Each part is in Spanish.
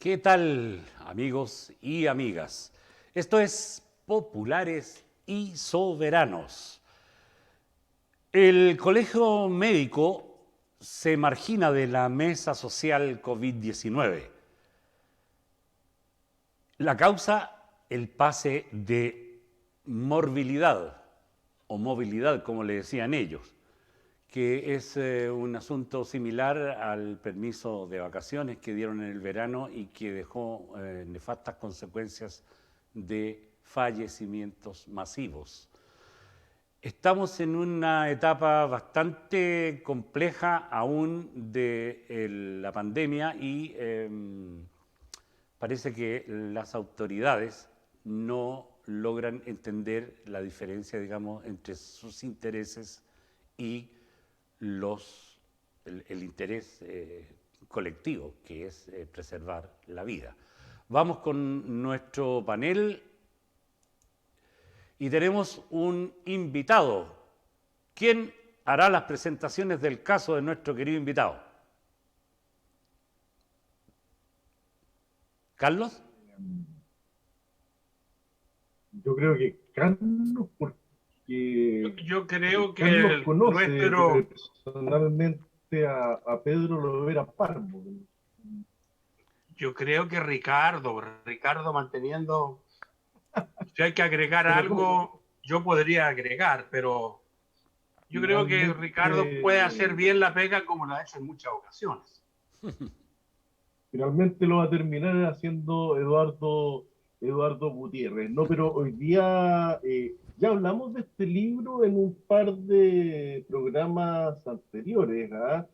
¿Qué tal, amigos y amigas? Esto es Populares y Soberanos. El Colegio Médico se margina de la mesa social COVID-19. La causa, el pase de morbilidad o movilidad, como le decían ellos, que es un asunto similar al permiso de vacaciones que dieron en el verano y que dejó nefastas consecuencias de fallecimientos masivos. Estamos en una etapa bastante compleja aún de la pandemia y parece que las autoridades no logran entender la diferencia, digamos, entre sus intereses y el interés colectivo, que es preservar la vida. Vamos con nuestro panel y tenemos un invitado. ¿Quién hará las presentaciones del caso de nuestro querido invitado? ¿Carlos? Yo creo que Carlos, porque Yo creo Carlos que conoce nuestro, personalmente a Pedro Lovera Parmo. yo creo que Ricardo manteniendo, si hay que agregar Pero ¿cómo? algo, yo podría agregar, pero yo creo que Ricardo puede hacer Finalmente, bien la pega como lo ha hecho en muchas ocasiones. finalmente lo va a terminar haciendo Eduardo Gutiérrez, ¿no? Pero hoy día ya hablamos de este libro en un par de programas anteriores, ¿ah?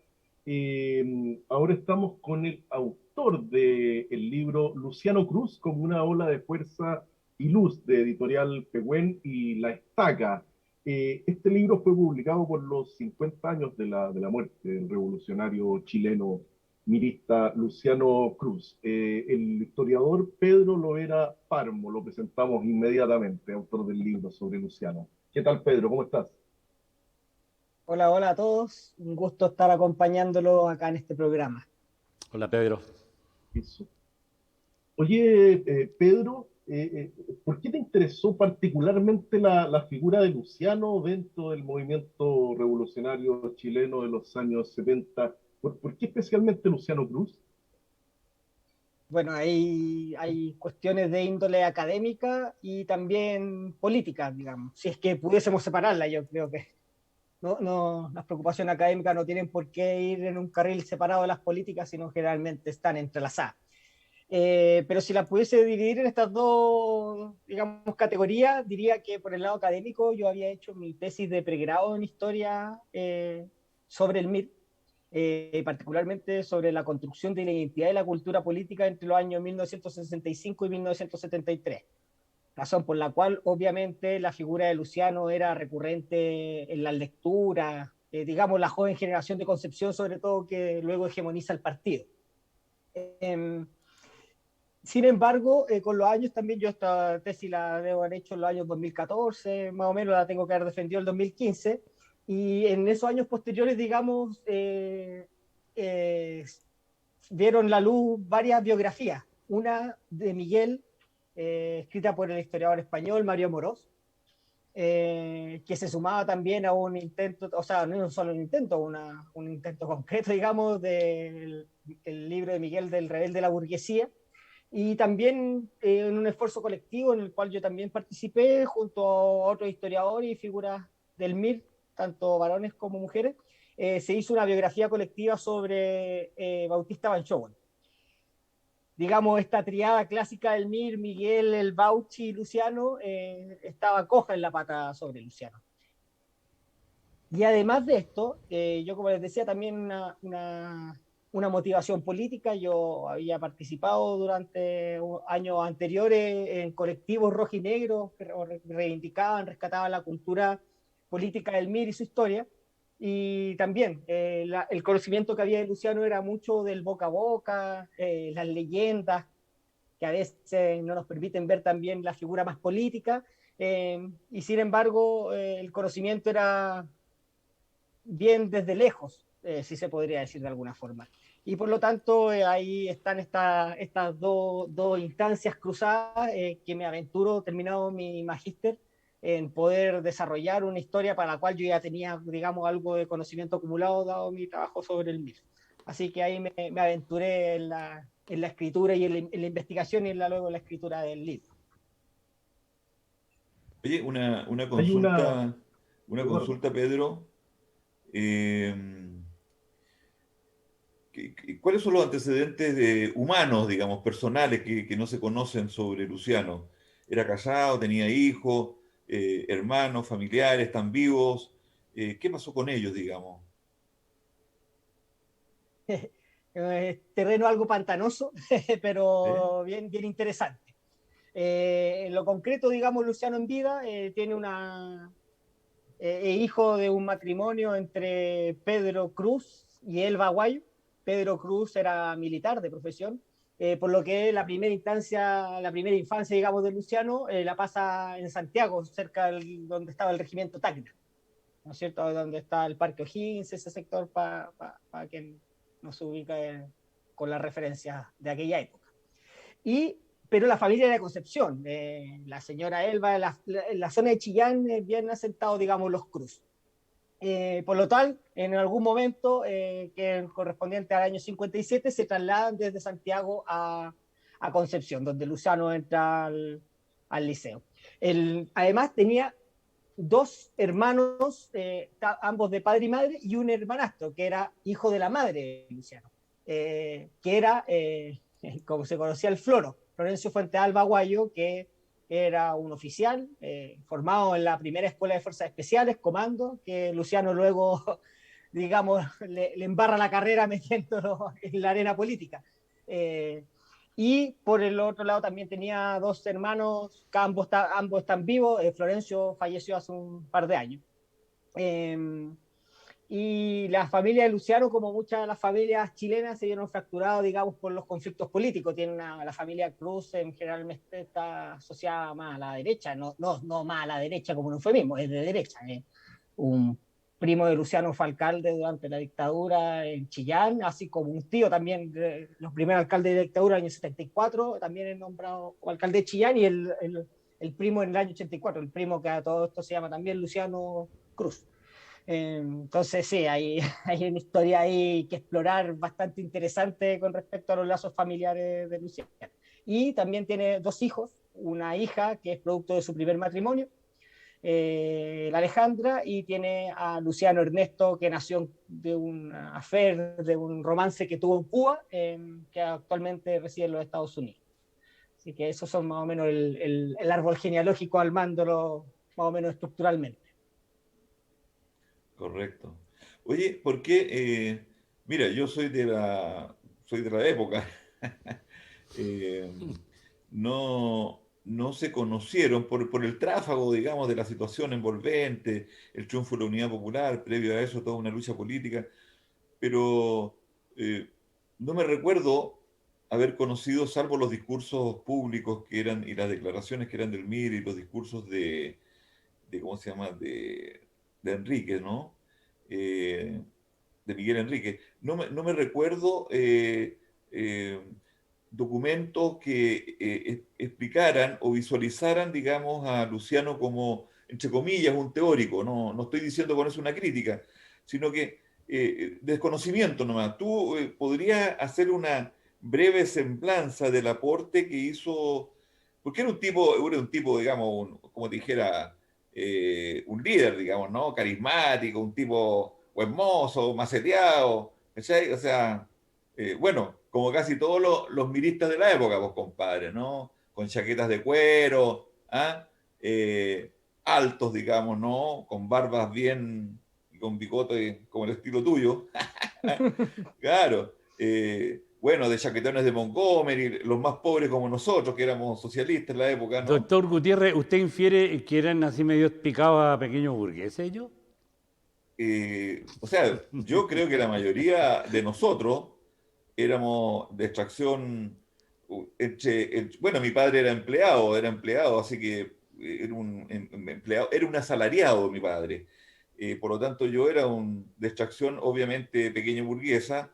Ahora estamos con el autor del libro, Luciano Cruz, como una ola de fuerza y luz, de Editorial Pehuen y La Estaca. Este libro fue publicado por los 50 años de la muerte del revolucionario chileno mirista Luciano Cruz. El historiador Pedro Lovera Parmo, lo presentamos inmediatamente, autor del libro sobre Luciano. ¿Qué tal, Pedro? ¿Cómo estás? Hola, hola a todos. Un gusto estar acompañándolo acá en este programa. Hola, Pedro. Eso. Oye, Pedro, ¿por qué te interesó particularmente la figura de Luciano dentro del movimiento revolucionario chileno de los años 70? ¿Por qué especialmente Luciano Cruz? Bueno, hay cuestiones de índole académica y también política, digamos. Si es que pudiésemos separarla, yo creo que las preocupaciones académicas no tienen por qué ir en un carril separado de las políticas, sino generalmente están entrelazadas. Pero si la pudiese dividir en estas dos, digamos, categorías, diría que por el lado académico yo había hecho mi tesis de pregrado en historia sobre el MIR, particularmente sobre la construcción de la identidad y la cultura política entre los años 1965 y 1973. Razón por la cual, obviamente, la figura de Luciano era recurrente en las lecturas, digamos, la joven generación de Concepción, sobre todo, que luego hegemoniza el partido. Eh, Sin embargo, con los años también yo esta tesis la debo haber hecho en los años 2014, más o menos la tengo que haber defendido el 2015, y en esos años posteriores, digamos, eh, vieron la luz varias biografías. Una de Miguel, escrita por el historiador español Mario Amorós, que se sumaba también a un intento, o sea, no solo un intento, un intento concreto, digamos, del el libro de Miguel del Rebelde de la Burguesía, y también en un esfuerzo colectivo en el cual yo también participé junto a otros historiadores y figuras del MIR, tanto varones como mujeres, se hizo una biografía colectiva sobre Bautista Banchowon. Digamos, esta triada clásica del MIR, Miguel, el Bauchi y Luciano, estaba coja en la pata sobre Luciano. Y además de esto, yo como les decía, también una motivación política. Yo había participado durante años anteriores en colectivos rojinegros que reivindicaban, rescataban la cultura política del MIR y su historia. Y también el conocimiento que había de Luciano era mucho del boca a boca, las leyendas, que a veces no nos permiten ver también la figura más política. Y sin embargo, el conocimiento era bien desde lejos, si se podría decir de alguna forma. Y por lo tanto, ahí están estas dos instancias cruzadas que me aventuro, terminado mi magíster, en poder desarrollar una historia para la cual yo ya tenía, digamos, algo de conocimiento acumulado dado mi trabajo sobre el MIR. Así que ahí me aventuré en la escritura y en la investigación y luego en la escritura del libro. Oye, Hay una Eduardo, consulta, Pedro. Eh, ¿Cuáles son los antecedentes humanos, digamos, personales que no se conocen sobre Luciano? ¿Era casado, tenía hijos, hermanos, familiares, están vivos? ¿Qué pasó con ellos, digamos? Terreno algo pantanoso, ¿Eh? pero bien interesante. En lo concreto, digamos, Luciano en vida tiene hijo de un matrimonio entre Pedro Cruz y Elba Guayo. Pedro Cruz era militar de profesión, por lo que la primera infancia, digamos, de Luciano la pasa en Santiago, cerca donde estaba el regimiento Tacna, ¿no es cierto? Donde está el Parque O'Higgins, ese sector para quien no se ubica con las referencias de aquella época. Pero la familia era de Concepción, la señora Elba, en la zona de Chillán, bien asentados, digamos, los Cruz. Por lo tal, en algún momento, que correspondiente al año 57, se trasladan desde Santiago a Concepción, donde Luciano entra al liceo. Además, tenía dos hermanos, ambos de padre y madre, y un hermanastro, que era hijo de la madre de Luciano, que era, como se conocía, el Floro, Florencio Fuente Alba Guayo, que era un oficial formado en la primera escuela de fuerzas especiales, comando, que Luciano luego, digamos, le embarra la carrera metiéndolo en la arena política. Y por el otro lado también tenía dos hermanos, que ambos están vivos. Florencio falleció hace un par de años. Eh, y la familia de Luciano, como muchas de las familias chilenas, se vieron fracturados, digamos, por los conflictos políticos. La familia Cruz generalmente está asociada más a la derecha, no más a la derecha como un eufemismo, es de derecha. Un primo de Luciano fue alcalde durante la dictadura en Chillán, así como un tío también, los primeros alcaldes de dictadura en el año 74, también es nombrado como alcalde de Chillán, y el primo en el año 84, el primo que a todo esto se llama también Luciano Cruz. Entonces, sí, hay una historia ahí que explorar bastante interesante con respecto a los lazos familiares de Luciano. Y también tiene dos hijos, una hija que es producto de su primer matrimonio, la Alejandra, y tiene a Luciano Ernesto, que nació de un affair, de un romance que tuvo en Cuba, que actualmente reside en los Estados Unidos. Así que esos son más o menos el árbol genealógico armándolo más o menos estructuralmente. Correcto. Oye, ¿por qué? Mira, yo soy de la época. Eh, no se conocieron por el tráfago, digamos, de la situación envolvente, el triunfo de la Unidad Popular, previo a eso toda una lucha política, pero eh, no me recuerdo haber conocido, salvo los discursos públicos que eran, y las declaraciones que eran del MIR y los discursos ¿cómo se llama?, de Enrique, ¿no? Eh, de Miguel Enrique. No me recuerdo eh, documentos que explicaran o visualizaran, digamos, a Luciano como, entre comillas, un teórico. No estoy diciendo con eso una crítica, sino que desconocimiento nomás. ¿Tú podrías hacer una breve semblanza del aporte que hizo? Porque era un tipo, digamos, como te dijera, un líder, digamos, ¿no? Carismático, un tipo buen mozo, maceteado, ¿cachai? O sea, bueno, como casi todos los miristas de la época, pues, compadre, ¿no? Con chaquetas de cuero, ¿ah? Altos, digamos, ¿no? Con barbas bien, y con bigote como el estilo tuyo. Claro. Bueno, de chaquetones de Montgomery, los más pobres como nosotros, que éramos socialistas en la época, ¿no? Doctor Gutiérrez, ¿usted infiere que eran así medio picados a pequeños burgueses ellos? O sea, yo creo que la mayoría de nosotros éramos de extracción bueno, mi padre era empleado, así que era un empleado, era un asalariado mi padre. Por lo tanto, yo era de extracción obviamente pequeña burguesa,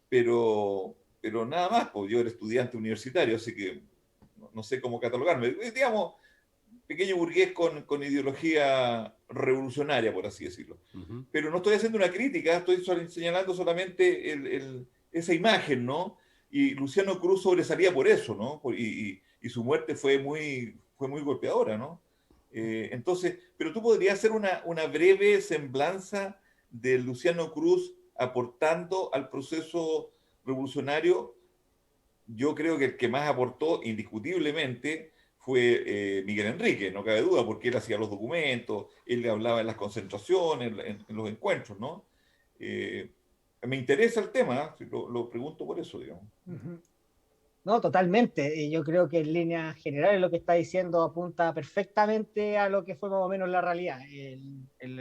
pero nada más, pues yo era estudiante universitario, así que no sé cómo catalogarme. Digamos, pequeño burgués con ideología revolucionaria, por así decirlo. Ujú. Pero no estoy haciendo una crítica, estoy señalando solamente esa imagen, ¿no? Y Luciano Cruz sobresalía por eso, ¿no? Y su muerte fue muy golpeadora, ¿no? Entonces, pero tú podrías hacer una breve semblanza de Luciano Cruz aportando al proceso revolucionario. Yo creo que el que más aportó indiscutiblemente fue Miguel Enrique, no cabe duda, porque él hacía los documentos, él le hablaba en las concentraciones, en los encuentros, ¿no? Eh, Me interesa el tema, ¿eh? Lo pregunto por eso, digamos. Ujú. No, totalmente. Y yo creo que en líneas generales lo que está diciendo apunta perfectamente a lo que fue más o menos la realidad. El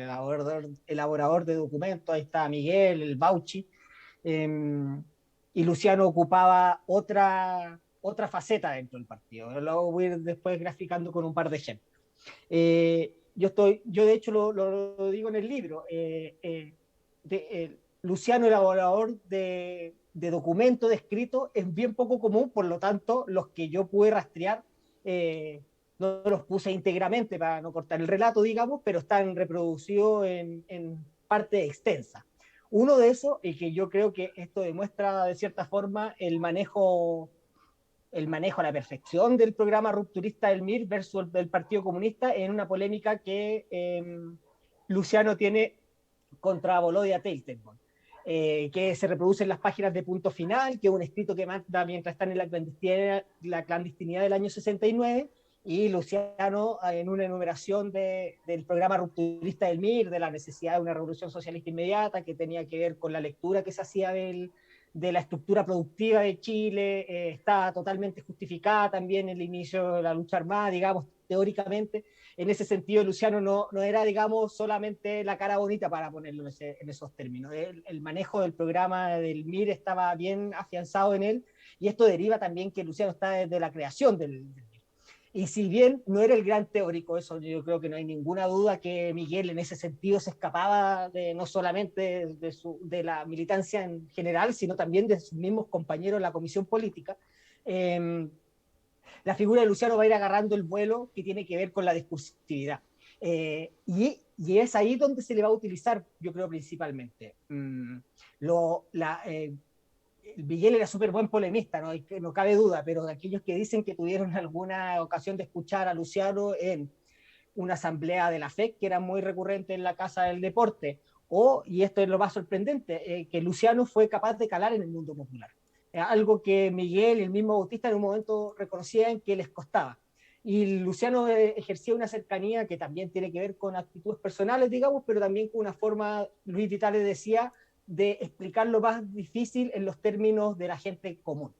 elaborador de documentos, ahí está Miguel, el Bauchi, eh, y Luciano ocupaba otra faceta dentro del partido. Lo voy a ir después graficando con un par de ejemplos. Yo de hecho lo digo en el libro, Luciano, elaborador de documentos, de escritos, es bien poco común, por lo tanto, los que yo pude rastrear, no los puse íntegramente para no cortar el relato, digamos, pero están reproducidos en parte extensa. Uno de esos, y que yo creo que esto demuestra de cierta forma el manejo a la perfección del programa rupturista del MIR versus el del Partido Comunista en una polémica que Luciano tiene contra Volodya Teitelbaum, que se reproduce en las páginas de Punto Final, que es un escrito que manda mientras están en la clandestinidad del año 69, y Luciano en una enumeración del programa rupturista del MIR, de la necesidad de una revolución socialista inmediata, que tenía que ver con la lectura que se hacía de la estructura productiva de Chile, está totalmente justificada también el inicio de la lucha armada, digamos, teóricamente. En ese sentido, Luciano no era, digamos, solamente la cara bonita para ponerlo en esos términos. El manejo del programa del MIR estaba bien afianzado en él, y esto deriva también que Luciano está desde la creación del MIR. Y si bien no era el gran teórico, eso yo creo que no hay ninguna duda que Miguel en ese sentido se escapaba no solamente de la militancia en general, sino también de sus mismos compañeros en la comisión política. La figura de Luciano va a ir agarrando el vuelo que tiene que ver con la discursividad. Y es ahí donde se le va a utilizar, yo creo, principalmente. Miguel era súper buen polemista, no cabe duda, pero de aquellos que dicen que tuvieron alguna ocasión de escuchar a Luciano en una asamblea de la FEC, que era muy recurrente en la Casa del Deporte, y esto es lo más sorprendente, que Luciano fue capaz de calar en el mundo popular. Algo que Miguel y el mismo Bautista en un momento reconocían que les costaba. Y Luciano ejercía una cercanía que también tiene que ver con actitudes personales, digamos, pero también con una forma, Luis Vitale decía, de explicar lo más difícil en los términos de la gente común.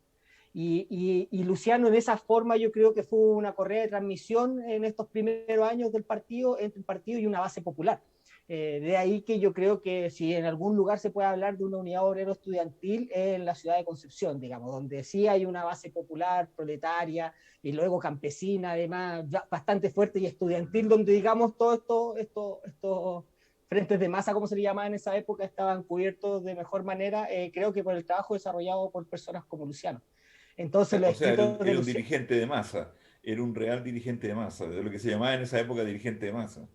Y Luciano en esa forma yo creo que fue una correa de transmisión en estos primeros años del partido, entre el partido y una base popular. De ahí que yo creo que si en algún lugar se puede hablar de una unidad obrero estudiantil en la ciudad de Concepción, digamos, donde sí hay una base popular, proletaria y luego campesina, además, bastante fuerte y estudiantil, donde digamos todo esto frentes de masa, como se le llamaba en esa época, estaban cubiertos de mejor manera, creo que por el trabajo desarrollado por personas como Luciano. Entonces los O sea, escritos de era un Luciano, dirigente de masa, era un real dirigente de masa, de lo que se llamaba en esa época dirigente de masa.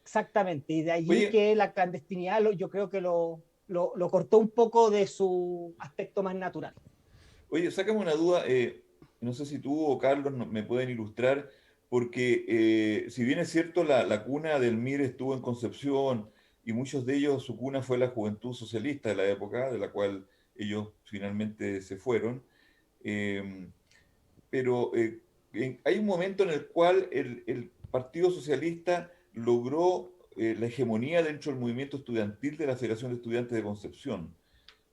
exactamente, y de allí Oye, que la clandestinidad yo creo que lo cortó un poco de su aspecto más natural. Oye, sácame una duda, no sé si tú o Carlos me pueden ilustrar, porque si bien es cierto, la cuna del MIR estuvo en Concepción y muchos de ellos, su cuna fue la Juventud Socialista de la época, de la cual ellos finalmente se fueron, eh, pero hay un momento en el cual el Partido Socialista logró la hegemonía dentro del movimiento estudiantil de la Federación de Estudiantes de Concepción,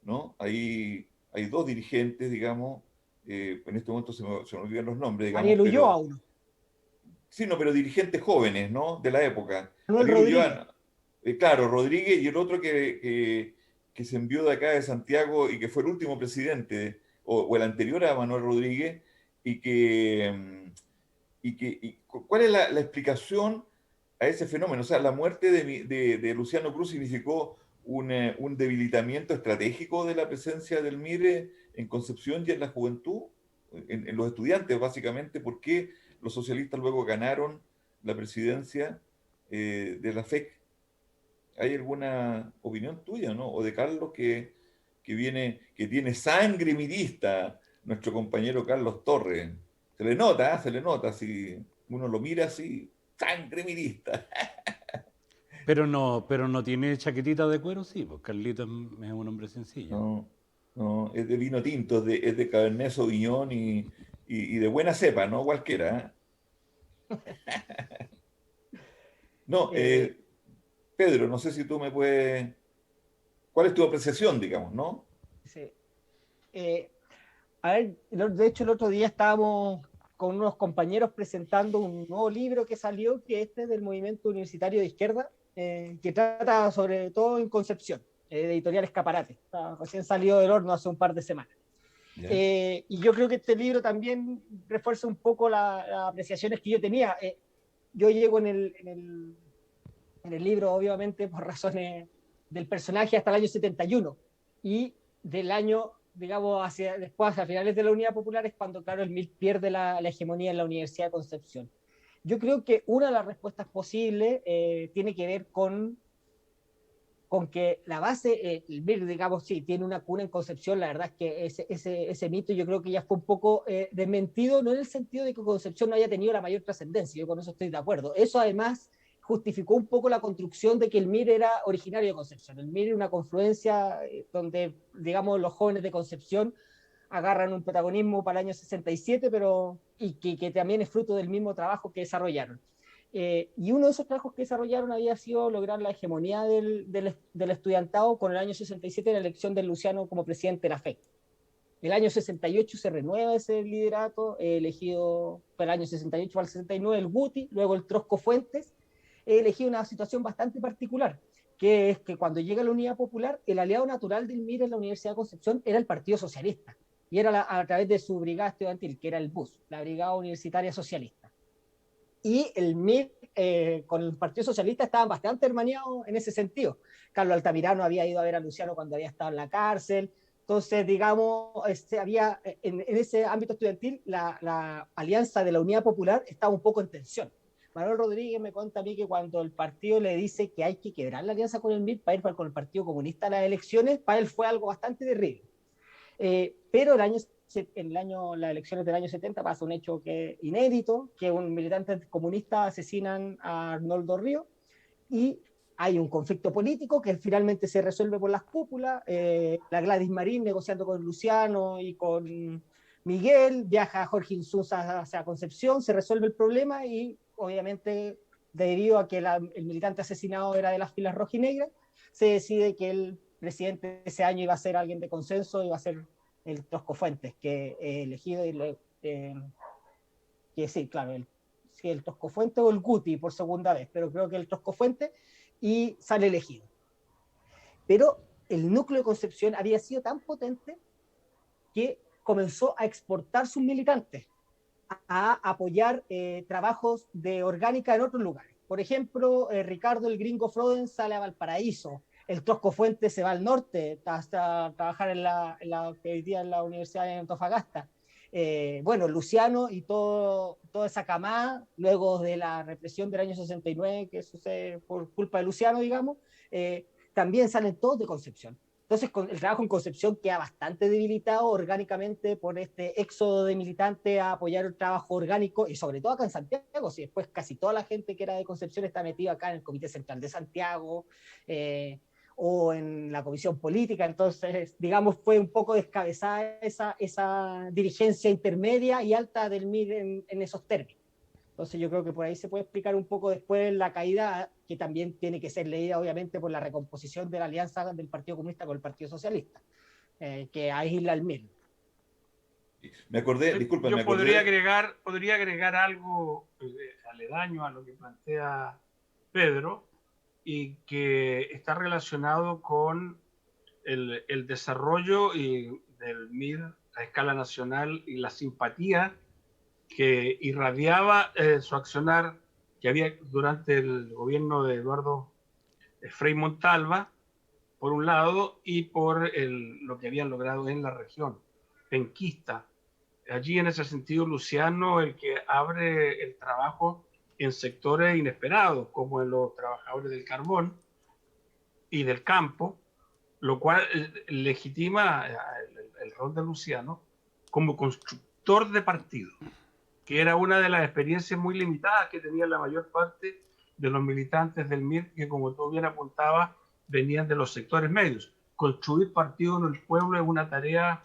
¿no? Hay dos dirigentes, digamos, en este momento se me olvidan los nombres, digamos, Ariel Ulloa pero uno, sí, no, pero dirigentes jóvenes, ¿no? De la época. Manuel Ariel Rodríguez, Ulloa, claro, Rodríguez y el otro que se envió de acá de Santiago y que fue el último presidente, o el anterior a Manuel Rodríguez, y que, ¿cuál es la explicación a ese fenómeno? O sea, la muerte de Luciano Cruz significó un debilitamiento estratégico de la presencia del MIR en Concepción y en la juventud, en los estudiantes básicamente? ¿Por qué los socialistas luego ganaron la presidencia de la FEC? ¿Hay alguna opinión tuya, no? O de Carlos que tiene sangre mirista, nuestro compañero Carlos Torres. Se le nota, si uno lo mira así, sangre mirista. Pero no tiene chaquetita de cuero, sí, pues Carlito es un hombre sencillo. No, no, es de vino tinto, es de Cabernet Sauvignon y de buena cepa, no cualquiera. No, Eh, Pedro, no sé si tú me puedes... ¿Cuál es tu apreciación, digamos, no? sí. Eh, A ver, de hecho el otro día estábamos con unos compañeros presentando un nuevo libro que salió, que este es del Movimiento Universitario de Izquierda, que trata sobre todo en Concepción, de Editorial Escaparate. Recién salió del horno hace un par de semanas. Ya. Y yo creo que este libro también refuerza un poco las apreciaciones que yo tenía. Yo llego en el libro, obviamente, por razones del personaje hasta el año 71 y del año, digamos, después, hacia finales de la Unidad Popular, es cuando, claro, el MIR pierde la hegemonía en la Universidad de Concepción. Yo creo que una de las respuestas posibles tiene que ver con que la base, el MIR, digamos, sí, tiene una cuna en Concepción. La verdad es que ese mito yo creo que ya fue un poco desmentido, no en el sentido de que Concepción no haya tenido la mayor trascendencia, yo con eso estoy de acuerdo. Eso además justificó un poco la construcción de que el MIR era originario de Concepción. El MIR era una confluencia donde, digamos, los jóvenes de Concepción agarran un protagonismo para el año 67, y que también es fruto del mismo trabajo que desarrollaron. Y uno de esos trabajos que desarrollaron había sido lograr la hegemonía del estudiantado con el año 67 en la elección de Luciano como presidente de la FEC. El año 68 se renueva ese liderato, elegido para el año 68 al 69 el Guti, luego el Trosco Fuentes, elegido una situación bastante particular, que es que cuando llega la Unidad Popular, el aliado natural del MIR en la Universidad de Concepción era el Partido Socialista, y era a través de su brigada estudiantil, que era el BUS, la Brigada Universitaria Socialista. Y el MIR con el Partido Socialista estaban bastante hermanados en ese sentido. Carlos Altamirano había ido a ver a Luciano cuando había estado en la cárcel. Entonces, digamos, había en ese ámbito estudiantil la alianza de la Unidad Popular estaba un poco en tensión. Manuel Rodríguez me cuenta a mí que cuando el partido le dice que hay que quebrar la alianza con el MIR para ir con el Partido Comunista a las elecciones, para él fue algo bastante terrible. Pero las elecciones del año 70 pasa un hecho que inédito, que un militante comunista asesinan a Arnoldo Río y hay un conflicto político que finalmente se resuelve por las cúpulas. La Gladys Marín negociando con Luciano y con Miguel, viaja a Jorge Insunza hacia Concepción, se resuelve el problema y obviamente debido a que el militante asesinado era de las filas rojinegras, se decide que el presidente ese año iba a ser alguien de consenso, iba a ser el Trosco Fuentes, que elegido, que sí, claro, el Trosco Fuentes o el Guti por segunda vez, pero creo que el Trosco Fuentes, y sale elegido. Pero el núcleo de Concepción había sido tan potente que comenzó a exportar sus militantes, a apoyar trabajos de orgánica en otros lugares. Por ejemplo, Ricardo el Gringo Froden sale a Valparaíso, el Trosco Fuentes se va al norte hasta trabajar en hoy día en la Universidad de Antofagasta. Bueno, Luciano y toda esa camada, luego de la represión del año 69, que sucede por culpa de Luciano, digamos, también salen todos de Concepción. Entonces, el trabajo en Concepción queda bastante debilitado orgánicamente por este éxodo de militantes a apoyar el trabajo orgánico, y sobre todo acá en Santiago, si después casi toda la gente que era de Concepción está metida acá en el Comité Central de Santiago, o en la comisión política. Entonces, digamos, fue un poco descabezada esa dirigencia intermedia y alta del MIR en esos términos. Entonces yo creo que por ahí se puede explicar un poco después la caída, que también tiene que ser leída obviamente por la recomposición de la alianza del Partido Comunista con el Partido Socialista, que aísla al MIR. Me acordé, disculpa, me Yo acordé. podría agregar algo aledaño a lo que plantea Pedro y que está relacionado con el desarrollo del MIR a escala nacional y la simpatía que irradiaba su accionar que había durante el gobierno de Eduardo Frei Montalva por un lado, y por lo que habían logrado en la región, penquista. Allí, en ese sentido, Luciano, el que abre el trabajo en sectores inesperados, como en los trabajadores del carbón y del campo, lo cual legitima el rol de Luciano como constructor de partido, que era una de las experiencias muy limitadas que tenía la mayor parte de los militantes del MIR, que, como tú bien apuntabas, venían de los sectores medios. Construir partido en el pueblo es una tarea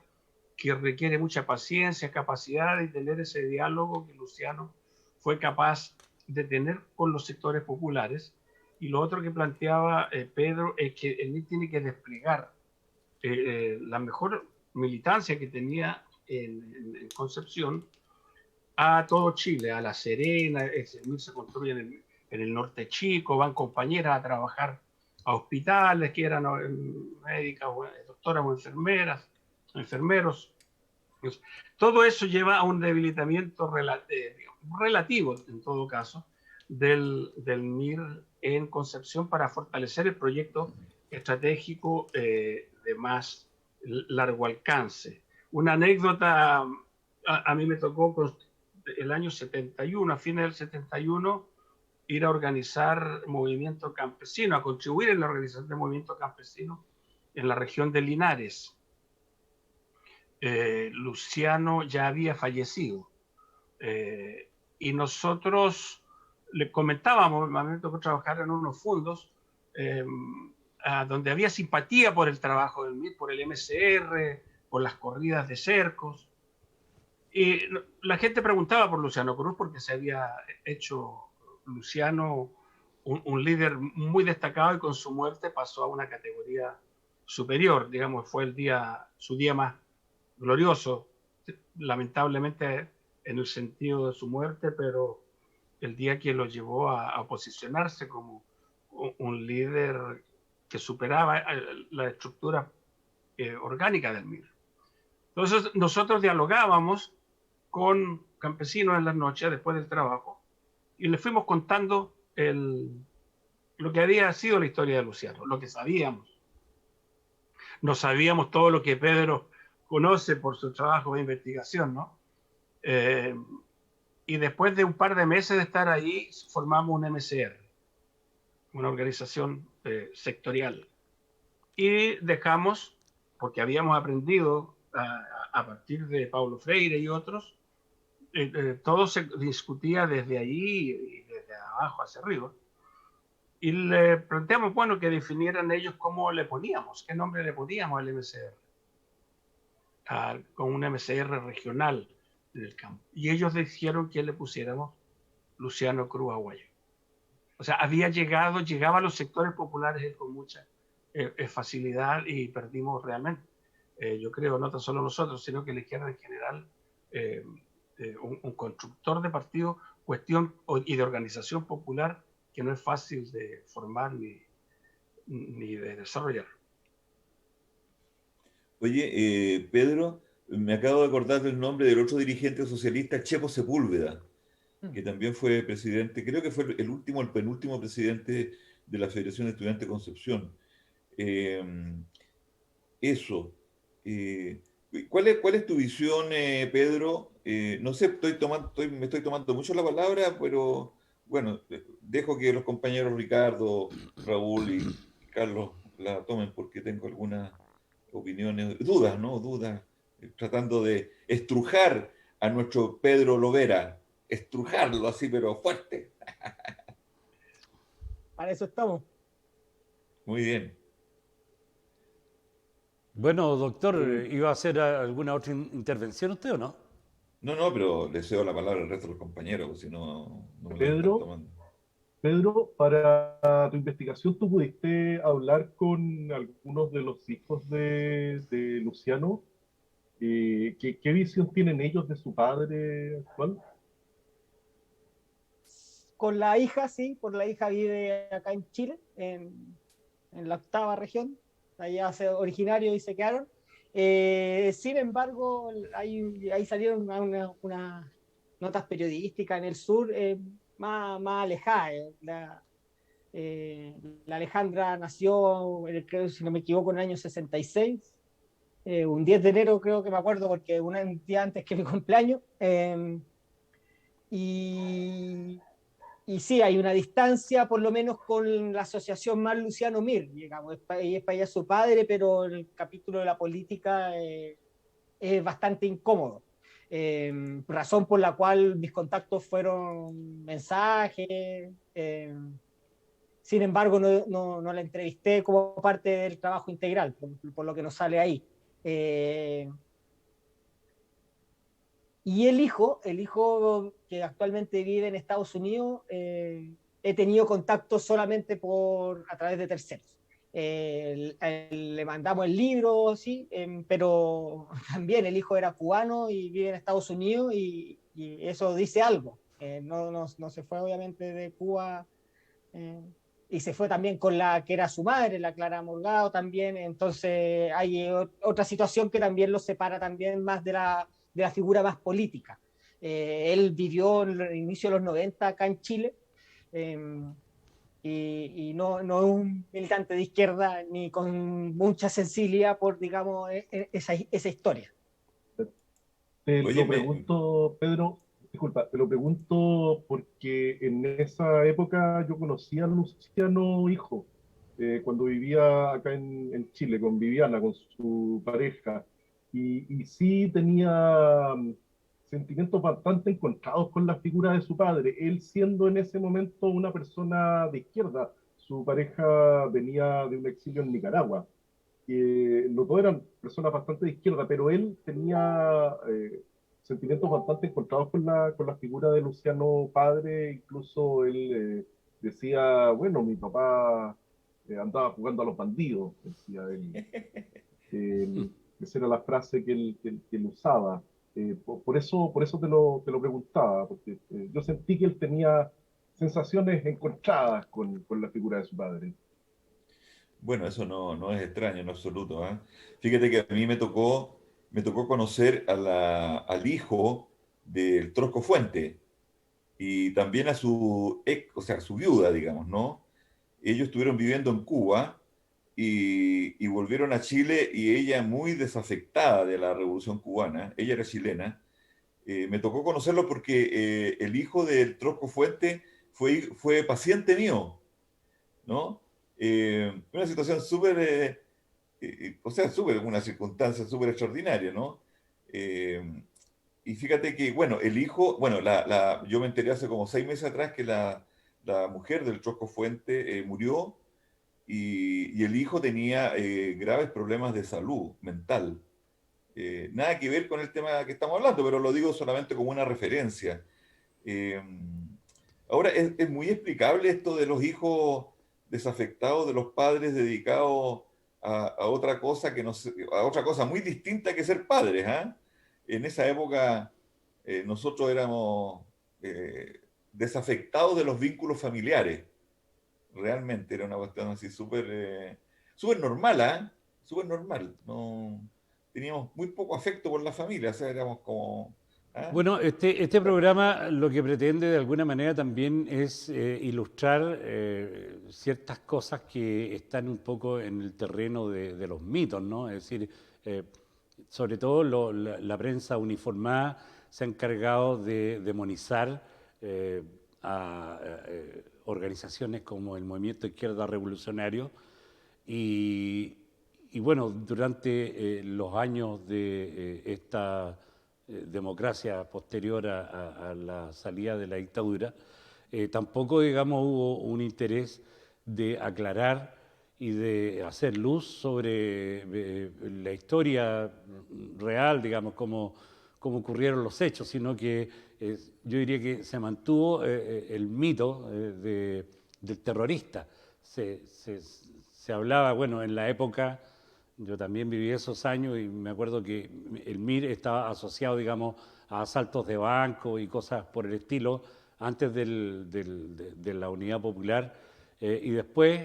que requiere mucha paciencia, capacidad y tener ese diálogo que Luciano fue capaz de tener con los sectores populares. Y lo otro que planteaba Pedro es que el MIR tiene que desplegar la mejor militancia que tenía en Concepción a todo Chile, a La Serena. El MIR se construye en el norte chico, van compañeras a trabajar a hospitales, que eran médicas, doctoras o enfermeras, enfermeros. Pues, todo eso lleva a un debilitamiento relativo, en todo caso, del MIR en Concepción para fortalecer el proyecto estratégico de más largo alcance. Una anécdota, a mí me tocó el año 71, a fines del 71, ir a organizar movimiento campesino, a contribuir en la organización de movimiento campesino en la región de Linares. Luciano ya había fallecido y nosotros le comentábamos, a mí me tocó trabajar en unos fondos donde había simpatía por el trabajo del MIR, por el MCR, por las corridas de cercos, y la gente preguntaba por Luciano Cruz porque se había hecho Luciano un líder muy destacado, y con su muerte pasó a una categoría superior, digamos, fue su día más glorioso, lamentablemente en el sentido de su muerte, pero el día que lo llevó a posicionarse como un líder que superaba la estructura orgánica del MIR. Entonces nosotros dialogábamos con campesinos en las noches después del trabajo y les fuimos contando lo que había sido la historia de Luciano, lo que sabíamos. No sabíamos todo lo que Pedro conoce por su trabajo de investigación, ¿no? Y después de un par de meses de estar ahí, formamos un MCR, una organización sectorial. Y dejamos, porque habíamos aprendido a partir de Paulo Freire y otros, todo se discutía desde allí y desde abajo hacia arriba. Y le planteamos, bueno, que definieran ellos cómo le poníamos, qué nombre le poníamos al MCR. Con un MCR regional en el campo. Y ellos dijeron que le pusiéramos Luciano Cruz Aguayo. O sea, llegaba a los sectores populares con mucha facilidad, y perdimos realmente, yo creo, no tan solo nosotros, sino que la izquierda en general, un constructor de partido, y de organización popular que no es fácil de formar ni de desarrollar. Oye, Pedro, me acabo de acordar del nombre del otro dirigente socialista, Chepo Sepúlveda, que también fue presidente, creo que fue el penúltimo presidente de la Federación de Estudiantes de Concepción. Eso. ¿Cuál es tu visión, Pedro? No sé, me estoy tomando mucho la palabra, pero bueno, dejo que los compañeros Ricardo, Raúl y Carlos la tomen, porque tengo algunas opiniones, dudas, ¿no? Dudas, tratando de estrujar a nuestro Pedro Lovera, estrujarlo así, pero fuerte. Para eso estamos. Muy bien. Bueno, doctor, ¿iba a hacer alguna otra intervención usted o no? No, pero le cedo la palabra al resto de los compañeros, porque si no, no me la están Pedro, tomando. Pedro, para tu investigación, ¿tú pudiste hablar con algunos de los hijos de Luciano? ¿Qué visión tienen ellos de su padre actual? Con la hija, sí, por la hija vive acá en Chile, en la 8ª región, allá se originario y se quedaron. Sin embargo, ahí salieron unas notas periodísticas en el sur más alejadas. La Alejandra nació, creo, si no me equivoco, en el año 66, un 10 de enero creo que me acuerdo, porque un día antes que mi cumpleaños. Y, y sí, hay una distancia, por lo menos con la asociación más Luciano Mir, digamos, es para ella su padre, pero el capítulo de la política es bastante incómodo. Razón por la cual mis contactos fueron mensajes. Sin embargo, no la entrevisté como parte del trabajo integral, por lo que nos sale ahí. Eh, y el hijo que actualmente vive en Estados Unidos, he tenido contacto solamente a través de terceros. Le mandamos el libro, sí, pero también el hijo era cubano y vive en Estados Unidos, y eso dice algo. No se fue obviamente de Cuba, eh, y se fue también con la que era su madre, la Clara Morgado también. Entonces hay otra situación que también lo separa también más de la figura más política. Él vivió en el inicio de los 90 acá en Chile, eh, y no es un militante de izquierda ni con mucha sensibilidad por, digamos, esa historia. Te Oye, lo pregunto, Pedro, disculpa, te lo pregunto porque en esa época yo conocí a Luciano Hijo, cuando vivía acá en Chile con Viviana, con su pareja, y sí tenía sentimientos bastante encontrados con la figura de su padre, él siendo en ese momento una persona de izquierda, su pareja venía de un exilio en Nicaragua, que los dos eran personas bastante de izquierda, pero él tenía sentimientos bastante encontrados con la figura de Luciano padre. Incluso él decía, bueno, mi papá andaba jugando a los bandidos, decía él. Esa era la frase que él usaba. Por eso te lo preguntaba, porque yo sentí que él tenía sensaciones encontradas con la figura de su padre. bueno, eso no es extraño en absoluto, ¿ah? Fíjate que a mí me tocó conocer al hijo del Trosco Fuente y también a su ex, o sea, a su viuda, digamos, ¿no? Ellos estuvieron viviendo en Cuba y volvieron a Chile y ella muy desafectada de la Revolución Cubana, ella era chilena. Me tocó conocerlo porque el hijo del Trosco Fuente fue paciente mío, ¿no? Una situación súper, o sea, súper, una circunstancia súper extraordinaria, ¿no? Eh, y fíjate que, bueno, el hijo, bueno, yo me enteré hace como 6 meses atrás que la mujer del Trosco Fuente murió y el hijo tenía graves problemas de salud mental. Nada que ver con el tema que estamos hablando, pero lo digo solamente como una referencia. Eh, Ahora, es muy explicable esto de los hijos desafectados, de los padres dedicados a otra cosa que no sé, a otra cosa muy distinta que ser padres, ¿ah? En esa época nosotros éramos desafectados de los vínculos familiares. Realmente era una cuestión así súper súper normal, ¿ah? Súper normal. No, teníamos muy poco afecto por la familia, o sea, éramos como... ¿ah? Bueno, este programa lo que pretende de alguna manera también es ilustrar ciertas cosas que están un poco en el terreno de los mitos, ¿no? Es decir, eh, sobre todo la prensa uniformada se ha encargado de demonizar a organizaciones como el Movimiento Izquierda Revolucionario y, y bueno, durante los años de esta democracia posterior a la salida de la dictadura, tampoco, digamos, hubo un interés de aclarar y de hacer luz sobre la historia real, digamos, cómo ocurrieron los hechos, sino que yo diría que se mantuvo el mito del terrorista. Se hablaba, bueno, en la época, yo también viví esos años y me acuerdo que el MIR estaba asociado, digamos, a asaltos de banco y cosas por el estilo antes de la Unidad Popular, y después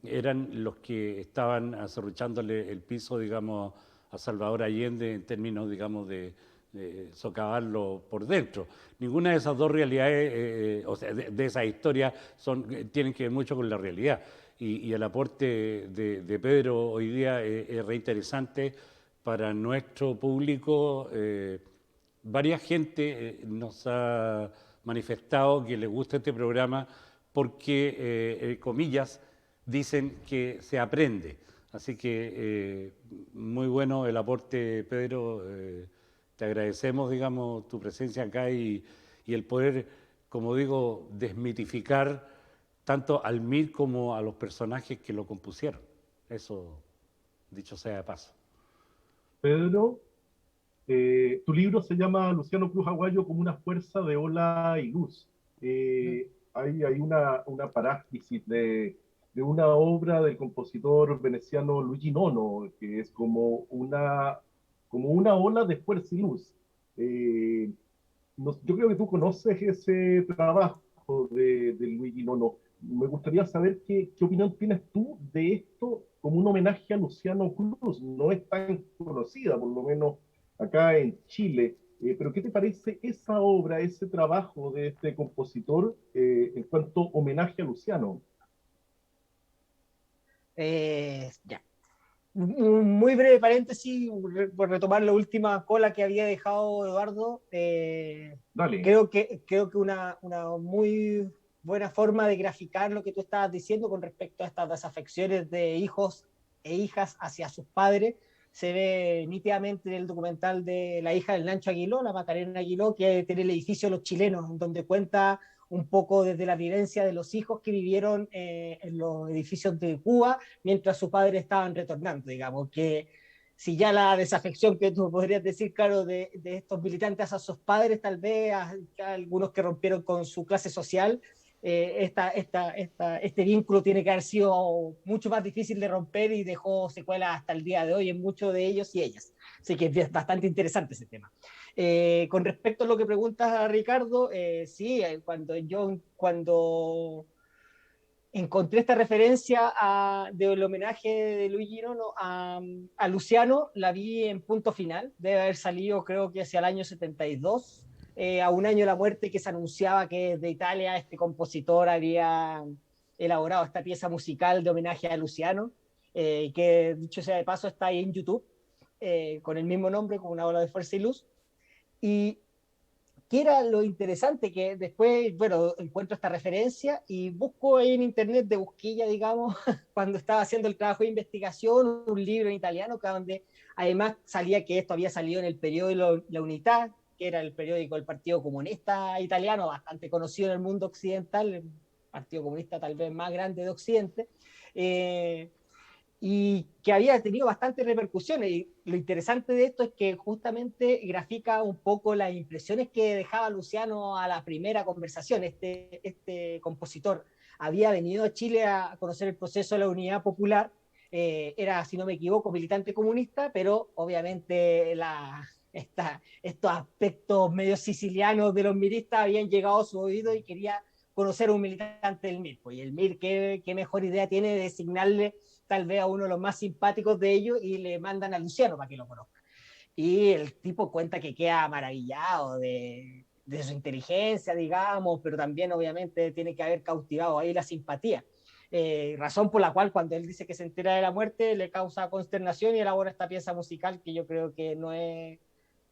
eran los que estaban acerruchándole el piso, digamos, a Salvador Allende en términos, digamos, socavarlo por dentro. Ninguna de esas dos realidades, o sea, de esas historias, tienen que ver mucho con la realidad. Y el aporte de Pedro hoy día es reinteresante para nuestro público. Varias gente nos ha manifestado que les gusta este programa porque, comillas, dicen que se aprende. Así que muy bueno el aporte, Pedro. Te agradecemos, digamos, tu presencia acá y el poder, como digo, desmitificar tanto al MIR como a los personajes que lo compusieron. Eso, dicho sea de paso. Pedro, tu libro se llama Luciano Cruz Aguayo como una fuerza de ola y luz. Hay una paráfrasis de una obra del compositor veneciano Luigi Nono, que es como una ola de fuerza y luz. Eh, yo creo que tú conoces ese trabajo de Luigi Nono. Me gustaría saber qué opinión tienes tú de esto como un homenaje a Luciano Cruz. No es tan conocida, por lo menos acá en Chile. Pero ¿qué te parece esa obra, ese trabajo de este compositor en cuanto homenaje a Luciano? Ya. Un muy breve paréntesis, por retomar la última cola que había dejado Eduardo. Dale. Creo que una muy buena forma de graficar lo que tú estabas diciendo con respecto a estas desafecciones de hijos e hijas hacia sus padres se ve nítidamente en el documental de la hija del Nacho Aguiló, la Macarena Aguiló, que tiene el edificio de los chilenos, donde cuenta un poco desde la vivencia de los hijos que vivieron en los edificios de Cuba mientras sus padres estaban retornando, digamos, que si ya la desafección que tú podrías decir, claro, de estos militantes a sus padres, tal vez a algunos que rompieron con su clase social, este vínculo tiene que haber sido mucho más difícil de romper y dejó secuelas hasta el día de hoy en muchos de ellos y ellas. Así que es bastante interesante ese tema. Con respecto a lo que preguntas a Ricardo, sí, cuando encontré esta referencia del homenaje de Luigi Nono a Luciano, la vi en Punto Final, debe haber salido creo que hacia el año 72, a un año de la muerte, que se anunciaba que desde Italia este compositor había elaborado esta pieza musical de homenaje a Luciano, que dicho sea de paso está ahí en YouTube, con el mismo nombre, con una ola de fuerza y luz. Y ¿qué era lo interesante? Que después, bueno, encuentro esta referencia y busco ahí en internet de busquilla, digamos, cuando estaba haciendo el trabajo de investigación, un libro en italiano, que donde además salía que esto había salido en el periódico La Unità, que era el periódico del Partido Comunista Italiano, bastante conocido en el mundo occidental, el Partido Comunista tal vez más grande de Occidente. Y que había tenido bastantes repercusiones. Y lo interesante de esto es que justamente grafica un poco las impresiones que dejaba Luciano a la primera conversación. Este compositor había venido a Chile a conocer el proceso de la Unidad Popular, era, si no me equivoco, militante comunista, pero obviamente estos aspectos medio sicilianos de los miristas habían llegado a su oído y quería conocer a un militante del MIR. Pues, y el MIR, ¿qué mejor idea tiene de designarle tal vez a uno de los más simpáticos de ellos y le mandan a Luciano para que lo conozca? Y el tipo cuenta que queda maravillado de su inteligencia, digamos, pero también obviamente tiene que haber cautivado ahí la simpatía. Razón por la cual cuando él dice que se entera de la muerte le causa consternación y elabora esta pieza musical que yo creo que no es...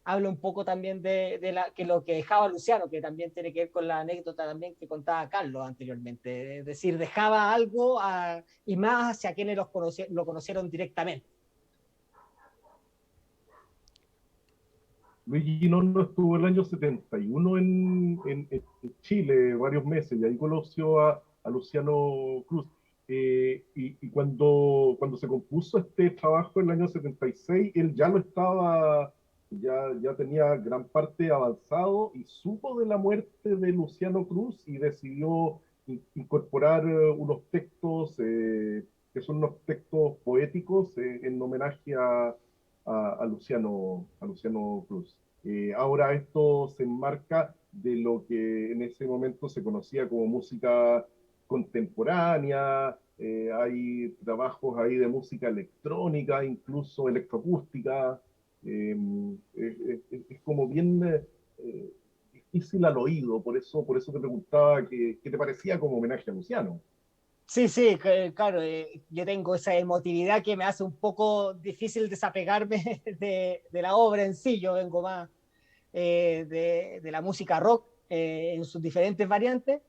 Habla un poco también que lo que dejaba Luciano, que también tiene que ver con la anécdota también que contaba Carlos anteriormente. Es decir, dejaba algo y más hacia quienes lo conocieron directamente. Luigi Nono estuvo el año 71 en Chile, varios meses, y ahí conoció a Luciano Cruz. Y cuando se compuso este trabajo en el año 76, él ya lo estaba, ya tenía gran parte avanzado y supo de la muerte de Luciano Cruz y decidió incorporar unos textos que son unos textos poéticos en homenaje a Luciano Cruz. Ahora esto se enmarca de lo que en ese momento se conocía como música contemporánea, hay trabajos ahí de música electrónica, incluso electroacústica. Es como bien difícil al oído, por eso te preguntaba qué te parecía como homenaje a Luciano. Sí, sí, claro, yo tengo esa emotividad que me hace un poco difícil desapegarme de la obra en sí. Yo vengo más de la música rock en sus diferentes variantes,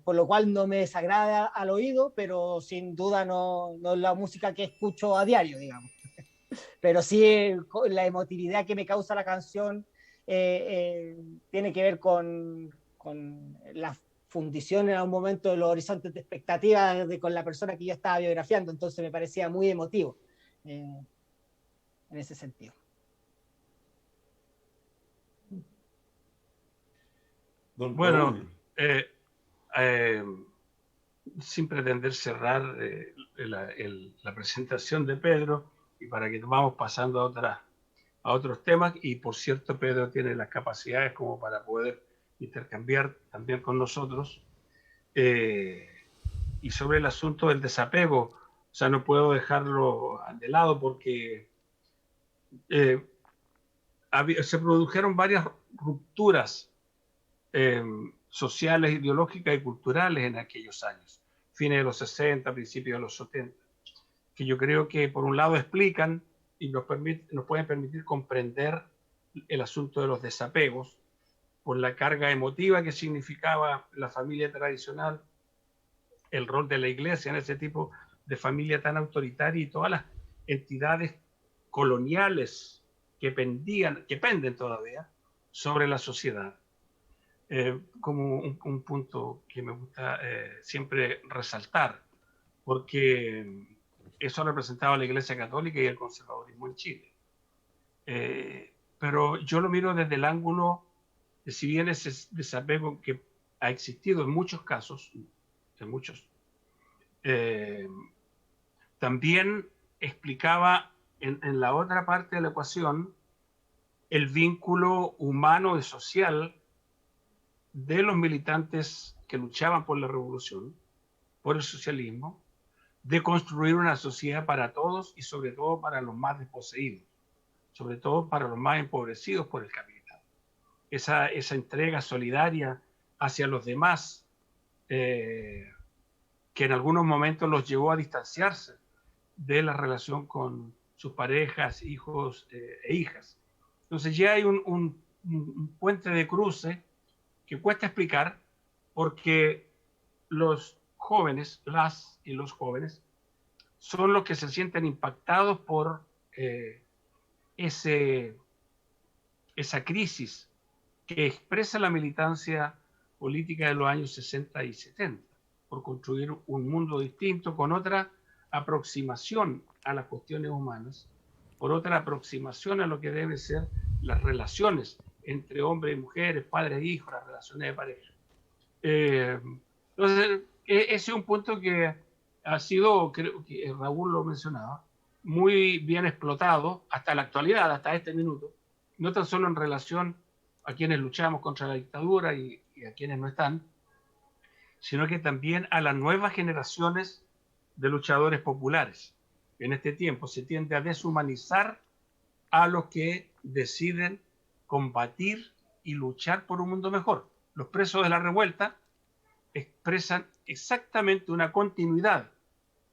por lo cual no me desagrada al oído, pero sin duda no es la música que escucho a diario, digamos. Pero sí la emotividad que me causa la canción tiene que ver con la fundición en algún momento de los horizontes de expectativa con la persona que yo estaba biografiando, entonces me parecía muy emotivo eh, en ese sentido. Don Bueno, Raúl, eh, eh, sin pretender cerrar la presentación de Pedro y para que vamos pasando a otros temas, y por cierto Pedro tiene las capacidades como para poder intercambiar también con nosotros, eh, y sobre el asunto del desapego, o sea, no puedo dejarlo de lado porque eh, se produjeron varias rupturas eh, sociales, ideológicas y culturales en aquellos años, fines de los 60, principios de los 70, que yo creo que por un lado explican y nos pueden permitir comprender el asunto de los desapegos por la carga emotiva que significaba la familia tradicional, el rol de la iglesia en ese tipo de familia tan autoritaria y todas las entidades coloniales que penden todavía sobre la sociedad. Como un punto que me gusta siempre resaltar, porque eso ha representado a la Iglesia Católica y el conservadurismo en Chile. Pero yo lo miro desde el ángulo de si bien ese desapego que ha existido en muchos casos, en muchos, eh, también explicaba en la otra parte de la ecuación el vínculo humano y social de los militantes que luchaban por la revolución, por el socialismo, de construir una sociedad para todos y sobre todo para los más desposeídos, sobre todo para los más empobrecidos por el capital. Esa entrega solidaria hacia los demás, que en algunos momentos los llevó a distanciarse de la relación con sus parejas, hijos e hijas. Entonces ya hay un puente de cruce que cuesta explicar porque los jóvenes, las y los jóvenes, son los que se sienten impactados por ese, esa crisis que expresa la militancia política de los años 60 y 70, por construir un mundo distinto con otra aproximación a las cuestiones humanas, por otra aproximación a lo que deben ser las relaciones entre hombres y mujeres, padres e hijos, las relaciones de pareja. Entonces, ese es un punto que ha sido, creo que Raúl lo mencionaba, muy bien explotado hasta la actualidad, hasta este minuto, no tan solo en relación a quienes luchamos contra la dictadura y a quienes no están, sino que también a las nuevas generaciones de luchadores populares. En este tiempo se tiende a deshumanizar a los que deciden combatir y luchar por un mundo mejor. Los presos de la revuelta expresan exactamente una continuidad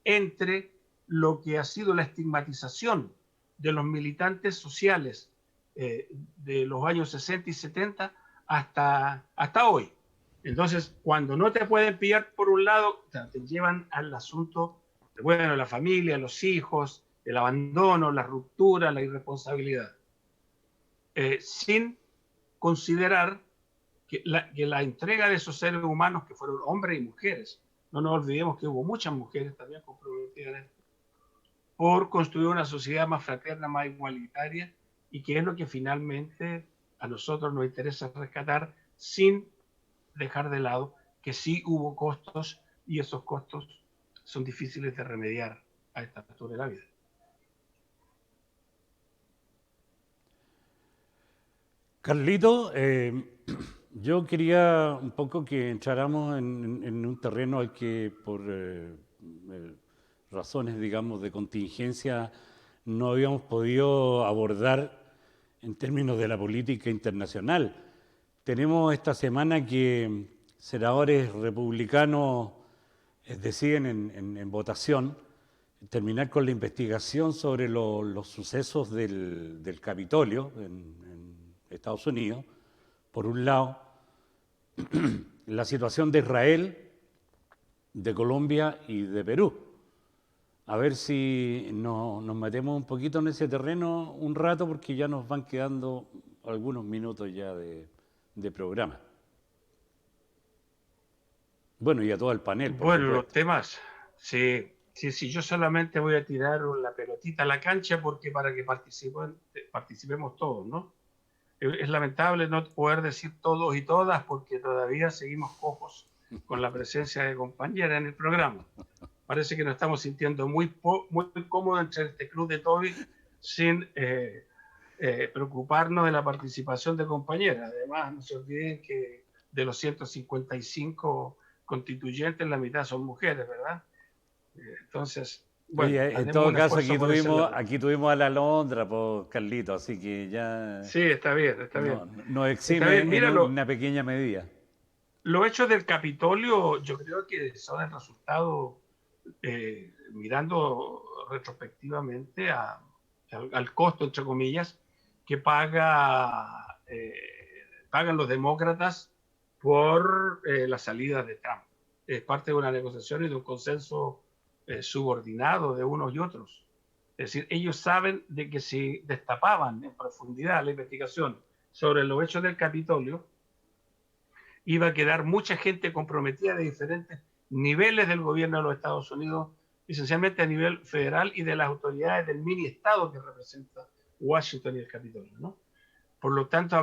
entre lo que ha sido la estigmatización de los militantes sociales de los años 60 y 70 hasta hoy. Entonces, cuando no te pueden pillar por un lado, te llevan al asunto de, bueno, la familia, los hijos, el abandono, la ruptura, la irresponsabilidad, sin considerar que la entrega de esos seres humanos que fueron hombres y mujeres, no nos olvidemos que hubo muchas mujeres también comprometidas en esto, por construir una sociedad más fraterna, más igualitaria, y que es lo que finalmente a nosotros nos interesa rescatar, sin dejar de lado que sí hubo costos y esos costos son difíciles de remediar a esta altura de la vida. Carlito, yo quería un poco que entráramos en un terreno al que por razones, digamos, de contingencia no habíamos podido abordar en términos de la política internacional. Tenemos esta semana que senadores republicanos deciden en votación terminar con la investigación sobre los sucesos del Capitolio en Estados Unidos, por un lado, la situación de Israel, de Colombia y de Perú. A ver si nos metemos un poquito en ese terreno un rato, porque ya nos van quedando algunos minutos ya de programa. Bueno, y a todo el panel, por Bueno, los supuesto. temas, sí, yo solamente voy a tirar la pelotita a la cancha porque para que participemos todos, ¿no? Es lamentable no poder decir todos y todas porque todavía seguimos cojos con la presencia de compañeras en el programa. Parece que nos estamos sintiendo muy cómodos entre este club de Toby sin preocuparnos de la participación de compañeras. Además, no se olviden que de los 155 constituyentes, la mitad son mujeres, ¿verdad? Entonces, bueno, Oye, en todo caso, aquí tuvimos a la Alondra, pues, Carlito, así que ya sí, está bien, está bien. nos Está exime bien, míralo. en una pequeña medida. Los hechos del Capitolio, yo creo que son el resultado, mirando retrospectivamente al costo, entre comillas, que pagan los demócratas por la salida de Trump. Es parte de una negociación y de un consenso subordinado de unos y otros. Es decir, ellos saben de que si destapaban en profundidad la investigación sobre los hechos del Capitolio, iba a quedar mucha gente comprometida de diferentes niveles del gobierno de los Estados Unidos, esencialmente a nivel federal y de las autoridades del mini estado que representa Washington y el Capitolio, ¿no? Por lo tanto,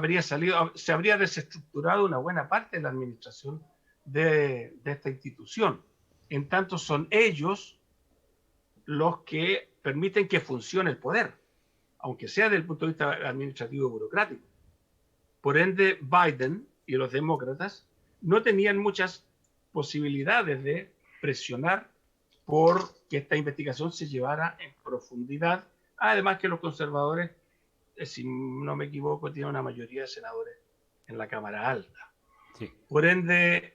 se habría desestructurado una buena parte de la administración de esta institución. En tanto, son ellos los que permiten que funcione el poder, aunque sea desde el punto de vista administrativo y burocrático. Por ende, Biden y los demócratas no tenían muchas posibilidades de presionar por que esta investigación se llevara en profundidad, además que los conservadores, si no me equivoco, tienen una mayoría de senadores en la Cámara Alta. Sí. Por ende,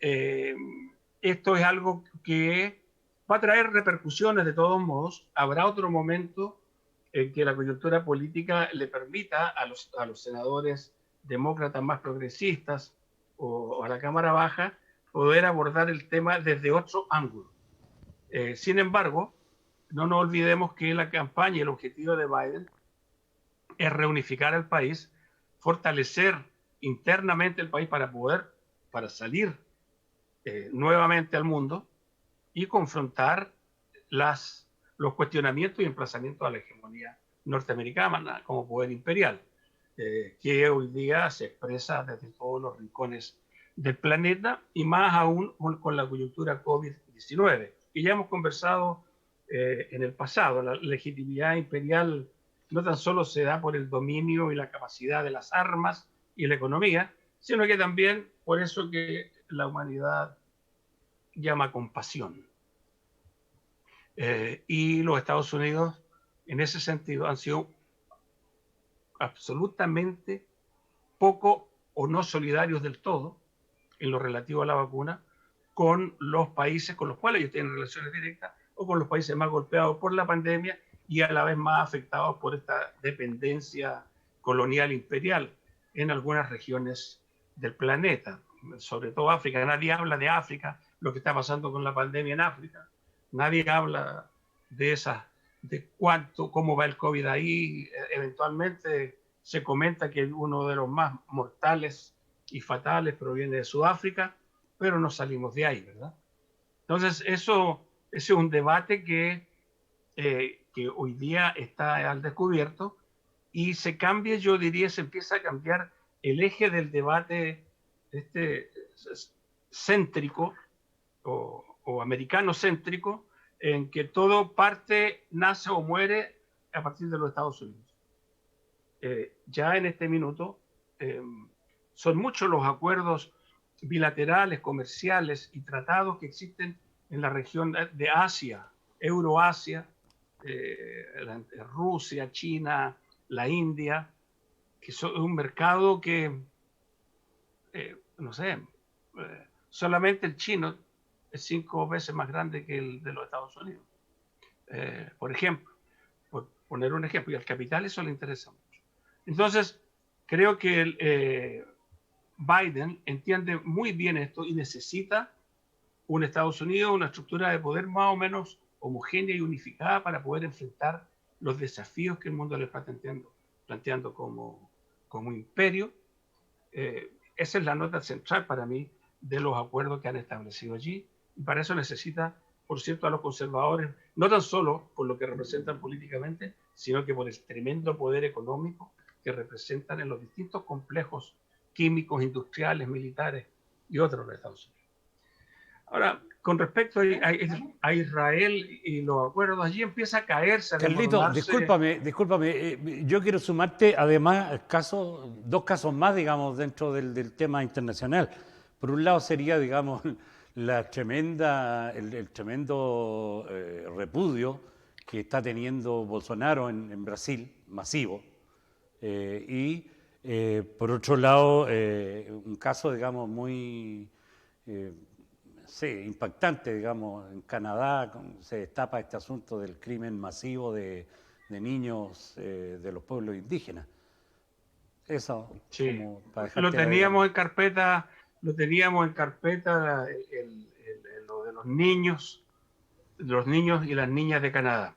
esto es algo que va a traer repercusiones de todos modos. Habrá otro momento en que la coyuntura política le permita a los senadores demócratas más progresistas o a la Cámara Baja poder abordar el tema desde otro ángulo. Sin embargo, no nos olvidemos que la campaña y el objetivo de Biden es reunificar el país, fortalecer internamente el país para salir nuevamente al mundo y confrontar los cuestionamientos y emplazamientos a la hegemonía norteamericana como poder imperial, que hoy día se expresa desde todos los rincones del planeta y más aún con la coyuntura COVID-19. Y ya hemos conversado en el pasado, la legitimidad imperial no tan solo se da por el dominio y la capacidad de las armas y la economía, sino que también por eso que la humanidad llama compasión. Y los Estados Unidos, en ese sentido, han sido absolutamente poco o no solidarios del todo en lo relativo a la vacuna con los países con los cuales ellos tienen relaciones directas o con los países más golpeados por la pandemia y a la vez más afectados por esta dependencia colonial imperial en algunas regiones del planeta, sobre todo África. Nadie habla de África, lo que está pasando con la pandemia en África. Nadie habla de cómo va el COVID ahí. Eventualmente se comenta que uno de los más mortales y fatales proviene de Sudáfrica, pero no salimos de ahí, ¿verdad? Entonces, ese es un debate que hoy día está al descubierto y se cambia, yo diría, se empieza a cambiar el eje del debate céntrico o americano-céntrico, en que todo nace o muere a partir de los Estados Unidos. Ya en este minuto son muchos los acuerdos bilaterales, comerciales y tratados que existen en la región de Asia, Euroasia, Rusia, China, la India, es un mercado que, no sé, solamente el chino es 5 veces más grande que el de los Estados Unidos. Por ejemplo, por poner un ejemplo, y al capital eso le interesa mucho. Entonces, creo que Biden entiende muy bien esto y necesita un Estados Unidos, una estructura de poder más o menos homogénea y unificada para poder enfrentar los desafíos que el mundo le está planteando como imperio. Esa es la nota central para mí de los acuerdos que han establecido allí, y para eso necesita, por cierto, a los conservadores, no tan solo por lo que representan políticamente, sino que por el tremendo poder económico que representan en los distintos complejos químicos, industriales, militares y otros de Estados Unidos. Ahora, con respecto a Israel y los acuerdos, allí empieza a caerse, a Carlito, desmoronarse. discúlpame, yo quiero sumarte además dos casos más, digamos, dentro del tema internacional. Por un lado sería, digamos, el tremendo repudio que está teniendo Bolsonaro en Brasil, masivo, y por otro lado, un caso, digamos, muy impactante, digamos, en Canadá se destapa este asunto del crimen masivo de niños de los pueblos indígenas. Eso, sí, como para lo dejarte teníamos en carpeta, lo de los niños y las niñas de Canadá.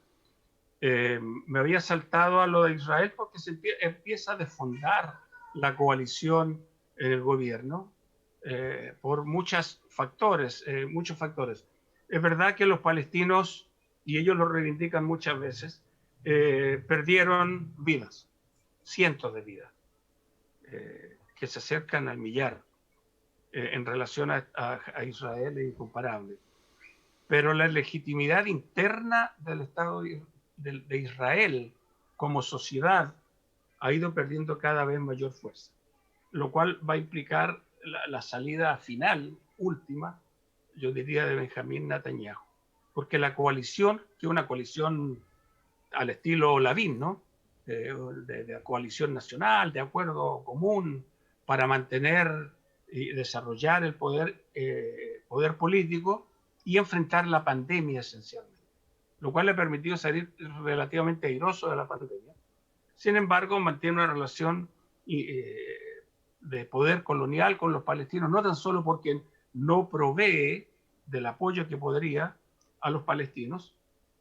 Me había saltado a lo de Israel porque se empieza a desfondar la coalición en el gobierno por muchos factores. Es verdad que los palestinos, y ellos lo reivindican muchas veces, perdieron vidas, cientos de vidas, que se acercan al millar en relación a Israel es incomparable. Pero la legitimidad interna del Estado de Israel como sociedad ha ido perdiendo cada vez mayor fuerza, lo cual va a implicar la salida final, última, yo diría, de Benjamín Netanyahu. Porque la coalición, que es una coalición al estilo Lavín, ¿no? De coalición nacional, de acuerdo común, para mantener y desarrollar el poder político y enfrentar la pandemia esencialmente, lo cual le ha permitido salir relativamente airoso de la pandemia. Sin embargo, mantiene una relación de poder colonial con los palestinos, no tan solo porque no provee del apoyo que podría a los palestinos,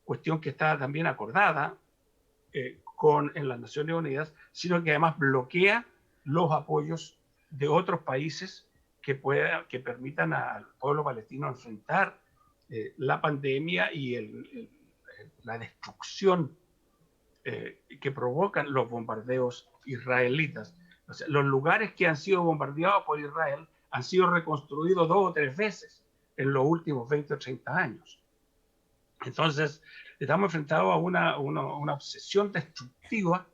cuestión que está también acordada en las Naciones Unidas, sino que además bloquea los apoyos de otros países que permitan al pueblo palestino enfrentar la pandemia y la destrucción que provocan los bombardeos israelitas. O sea, los lugares que han sido bombardeados por Israel han sido reconstruidos 2 o 3 veces en los últimos 20 o 30 años. Entonces, estamos enfrentados a una obsesión destructiva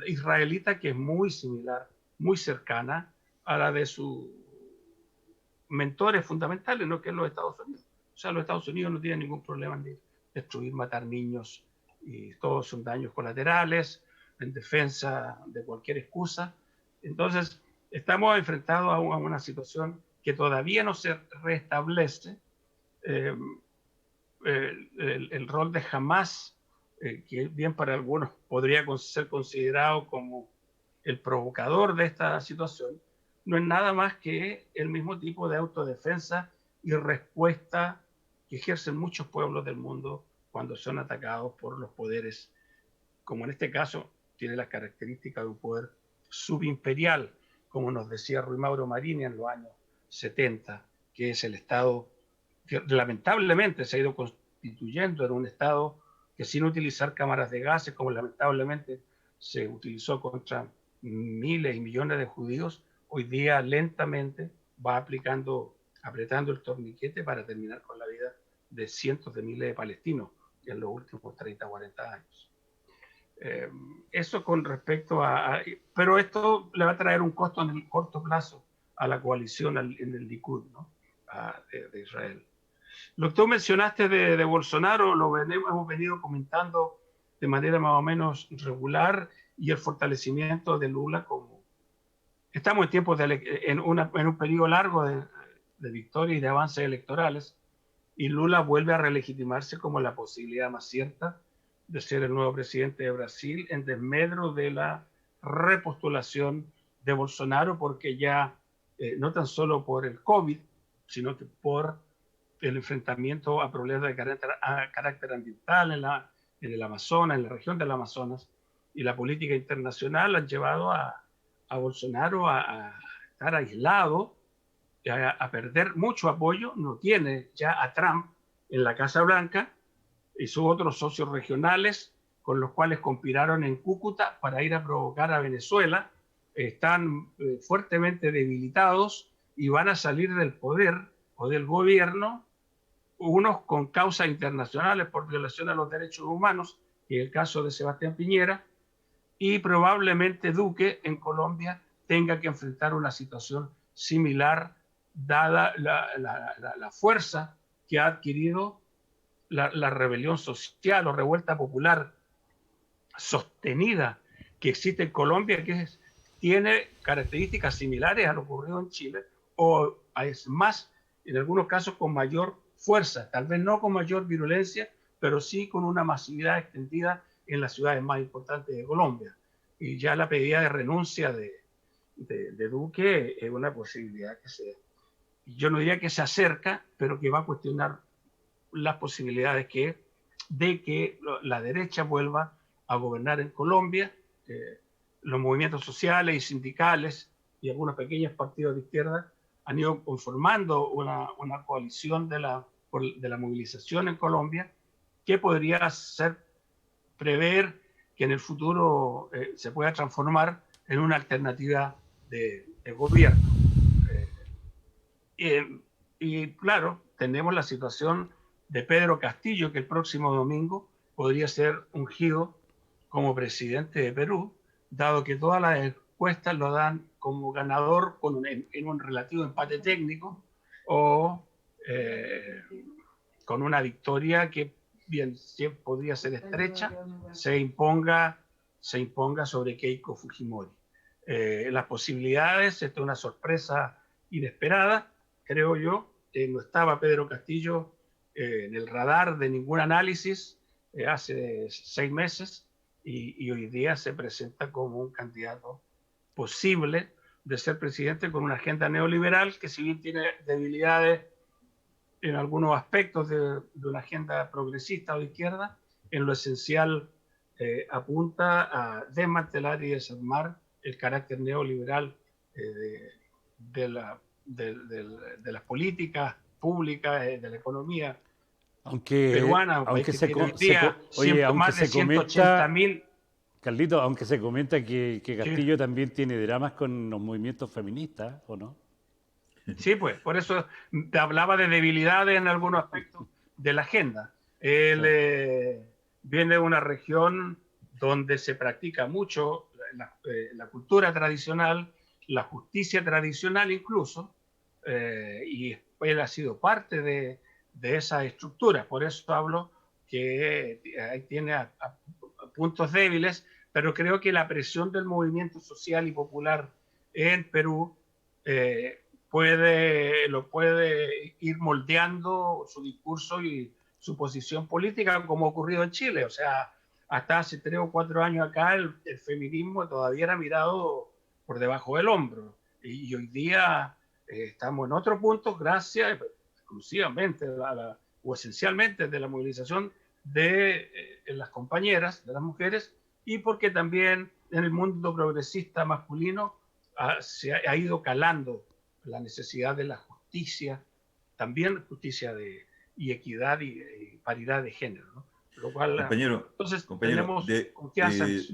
israelita que es muy similar, muy cercana a la de sus mentores fundamentales, ¿no? Que es los Estados Unidos. O sea, los Estados Unidos no tienen ningún problema en destruir, matar niños, y todos son daños colaterales, en defensa de cualquier excusa. Entonces, estamos enfrentados a una situación que todavía no se restablece. El rol de Hamas, que bien para algunos podría ser considerado como el provocador de esta situación, no es nada más que el mismo tipo de autodefensa y respuesta que ejercen muchos pueblos del mundo cuando son atacados por los poderes, como en este caso tiene las características de un poder subimperial, como nos decía Rui Mauro Marini en los años 70, que es el Estado que lamentablemente se ha ido constituyendo en un Estado que, sin utilizar cámaras de gases, como lamentablemente se utilizó contra miles y millones de judíos, hoy día lentamente va apretando el torniquete para terminar con la vida de cientos de miles de palestinos en los últimos 30 o 40 años. Eso con respecto pero esto le va a traer un costo en el corto plazo a la coalición en el Likud, ¿no? De Israel. Lo que tú mencionaste de Bolsonaro lo hemos venido comentando de manera más o menos regular y el fortalecimiento de Lula como... Estamos en tiempos en un periodo largo de victorias y de avances electorales, y Lula vuelve a relegitimarse como la posibilidad más cierta de ser el nuevo presidente de Brasil en desmedro de la repostulación de Bolsonaro, porque ya no tan solo por el COVID, sino que por el enfrentamiento a problemas de carácter ambiental en el Amazonas, en la región del Amazonas, y la política internacional han llevado a Bolsonaro a estar aislado, a perder mucho apoyo. No tiene ya a Trump en la Casa Blanca y sus otros socios regionales con los cuales conspiraron en Cúcuta para ir a provocar a Venezuela. Están fuertemente debilitados y van a salir del poder o del gobierno, unos con causas internacionales por violación a los derechos humanos, y el caso de Sebastián Piñera, y probablemente Duque en Colombia tenga que enfrentar una situación similar, dada la fuerza que ha adquirido la rebelión social o revuelta popular sostenida que existe en Colombia, que tiene características similares a lo ocurrido en Chile, o es más, en algunos casos con mayor fuerza, tal vez no con mayor virulencia, pero sí con una masividad extendida en las ciudades más importantes de Colombia. Y ya la pedida de renuncia de Duque es una posibilidad yo no diría que se acerca, pero que va a cuestionar las posibilidades de que la derecha vuelva a gobernar en Colombia. Los movimientos sociales y sindicales y algunos pequeños partidos de izquierda han ido conformando una coalición de la movilización en Colombia, que podría prever que en el futuro se pueda transformar en una alternativa de gobierno. Y claro, tenemos la situación de Pedro Castillo, que el próximo domingo podría ser ungido como presidente de Perú, dado que todas las encuestas lo dan como ganador en un relativo empate técnico, o con una victoria que bien podría ser estrecha, se imponga sobre Keiko Fujimori. Las posibilidades, esta es una sorpresa inesperada, creo yo. No estaba Pedro Castillo en el radar de ningún análisis hace 6 meses, y hoy día se presenta como un candidato posible de ser presidente con una agenda neoliberal que, si bien tiene debilidades en algunos aspectos de una agenda progresista o de izquierda, en lo esencial apunta a desmantelar y desarmar el carácter neoliberal de las políticas públicas, de la economía peruana, un país que tiene hoy día más de 180.000. Carlito, aunque se comenta que Castillo también tiene dramas con los movimientos feministas, ¿o no? Sí, pues, por eso te hablaba de debilidades en algunos aspectos de la agenda. Él viene de una región donde se practica mucho la cultura tradicional, la justicia tradicional incluso, y él ha sido parte de esa estructura. Por eso hablo que ahí tiene a puntos débiles, pero creo que la presión del movimiento social y popular en Perú lo puede ir moldeando su discurso y su posición política, como ha ocurrido en Chile. O sea, hasta hace 3 o 4 años acá el feminismo todavía era mirado por debajo del hombro, y hoy día estamos en otro punto gracias exclusivamente o esencialmente de la movilización de las compañeras, de las mujeres, y porque también en el mundo progresista masculino se ha ido calando la necesidad de la justicia, también justicia y equidad y paridad de género, ¿no? Lo cual, compañero, tenemos confianza en eso.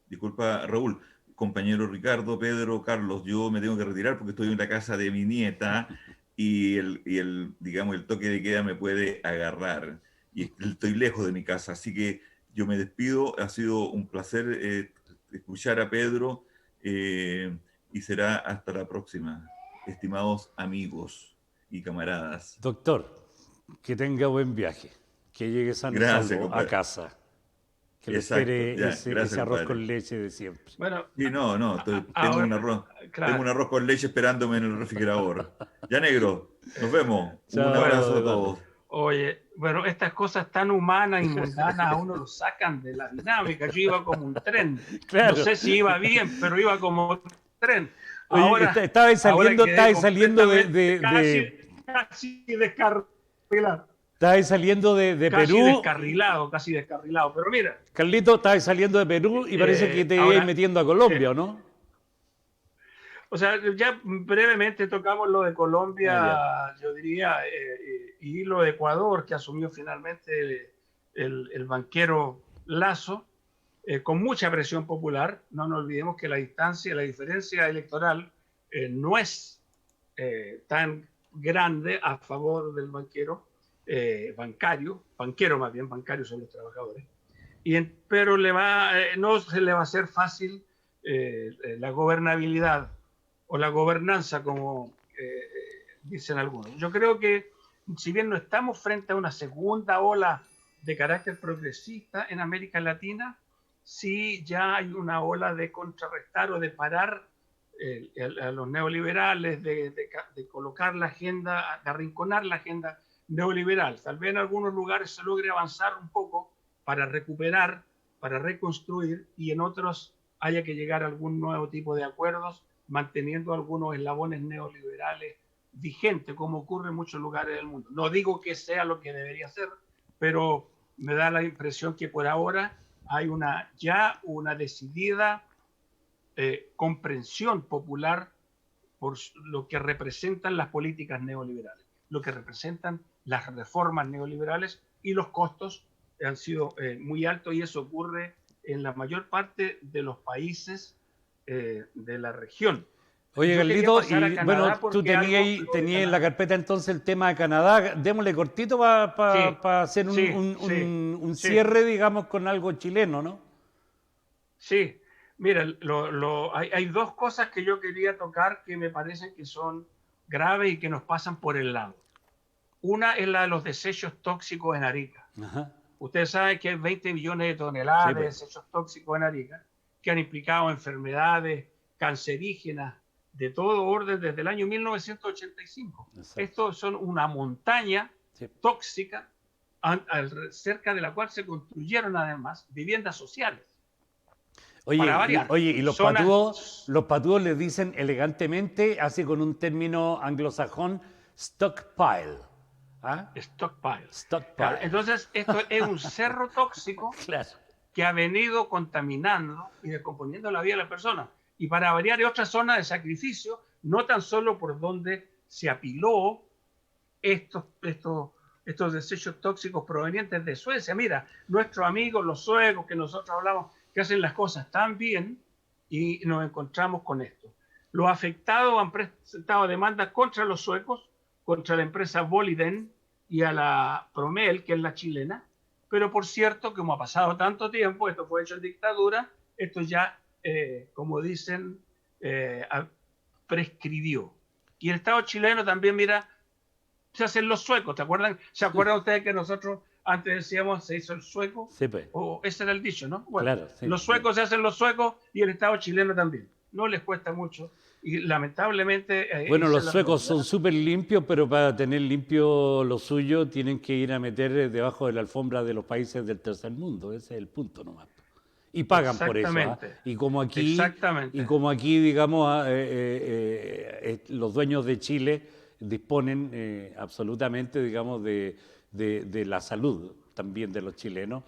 Disculpa, Raúl. Compañero Ricardo, Pedro, Carlos, yo me tengo que retirar porque estoy en la casa de mi nieta y digamos, el toque de queda me puede agarrar y estoy lejos de mi casa, así que yo me despido. Ha sido un placer escuchar a Pedro y será hasta la próxima, estimados amigos y camaradas. Doctor, que tenga buen viaje, que llegue sano y salvo a casa. Que le Exacto, espere ya, ese gracias, arroz compadre. con leche de siempre. Bueno, Sí, no, ahora, tengo claro. un arroz con leche esperándome en el refrigerador. Ya, negro, nos vemos. Un Chao, abrazo a Eduardo. todos. Oye, bueno, estas cosas tan humanas y mundanas a uno lo sacan de la dinámica. Yo iba como un tren. No Claro. sé si iba bien, pero iba como un tren. Oye, Ahora quedé estabais saliendo completamente casi descarrilado. estabais saliendo de Perú. Casi descarrilado. Pero mira, Carlito, estabais saliendo de Perú y parece que te ibais ahora, metiendo a Colombia, ¿o no? o sea, ya brevemente tocamos lo de Colombia, Ah, yo diría, y lo de Ecuador, que asumió finalmente el banquero Lasso, con mucha presión popular. No nos olvidemos que la diferencia electoral no es tan grande a favor del banquero más bien, bancarios son los trabajadores. Pero no se le va a hacer fácil la gobernabilidad o la gobernanza, como dicen algunos. Yo creo que si bien no estamos frente a una segunda ola de carácter progresista en América Latina, sí ya hay una ola de contrarrestar o de parar a los neoliberales, de colocar la agenda, de arrinconar la agenda neoliberal. Tal vez en algunos lugares se logre avanzar un poco para recuperar, para reconstruir, y en otros haya que llegar a algún nuevo tipo de acuerdos, manteniendo algunos eslabones neoliberales vigentes, como ocurre en muchos lugares del mundo. No digo que sea lo que debería ser, pero me da la impresión que por ahora hay ya una decidida comprensión popular por lo que representan las políticas neoliberales, lo que representan las reformas neoliberales, y los costos han sido muy altos, y eso ocurre en la mayor parte de los países de la región. Oye, Yo quería Carlito, pasar a y Canadá bueno, tú porque tenías lo de en la Canadá. carpeta entonces el tema de Canadá. Démosle cortito para hacer un Sí. cierre, digamos, con algo chileno, ¿no? Sí, mira, hay dos cosas que yo quería tocar que me parecen que son graves y que nos pasan por el lado. Una es la de los desechos tóxicos en Arica. Ajá. Ustedes saben que hay 20 millones de toneladas Sí, de pues. desechos tóxicos en Arica, que han implicado enfermedades cancerígenas de todo orden desde el año 1985. Exacto. Estos son una montaña tóxica cerca de la cual se construyeron además viviendas sociales. Para variar. Oye, y los patúos les dicen elegantemente, así con un término anglosajón, stockpile. ¿Ah? Stockpile. Stockpile. Claro, entonces, esto es un cerro tóxico Claro. que ha venido contaminando y descomponiendo la vida de las personas. Y para variar, hay otra zona de sacrificio, no tan solo por donde se apiló estos desechos tóxicos provenientes de Suecia. Mira, nuestros amigos, los suecos, que nosotros hablamos, que hacen las cosas tan bien, y nos encontramos con esto. Los afectados han presentado demandas contra los suecos, contra la empresa Boliden y a la Promel, que es la chilena, pero por cierto, como ha pasado tanto tiempo, esto fue hecho en dictadura, esto ya, como dicen, prescribió. Y el Estado chileno también, mira, se hacen los suecos, ¿te acuerdan? ¿Se acuerdan ustedes que nosotros antes decíamos se hizo el sueco? Sí, pues. O ese era el dicho, ¿no? Bueno, Claro, sí, los suecos se hacen los suecos y el Estado chileno también. No les cuesta mucho y lamentablemente... Bueno, los suecos son súper limpios, pero para tener limpio lo suyo tienen que ir a meter debajo de la alfombra de los países del tercer mundo. Ese es el punto nomás. Y pagan por eso. Y como aquí, digamos, los dueños de Chile disponen absolutamente, digamos, de la salud también de los chilenos,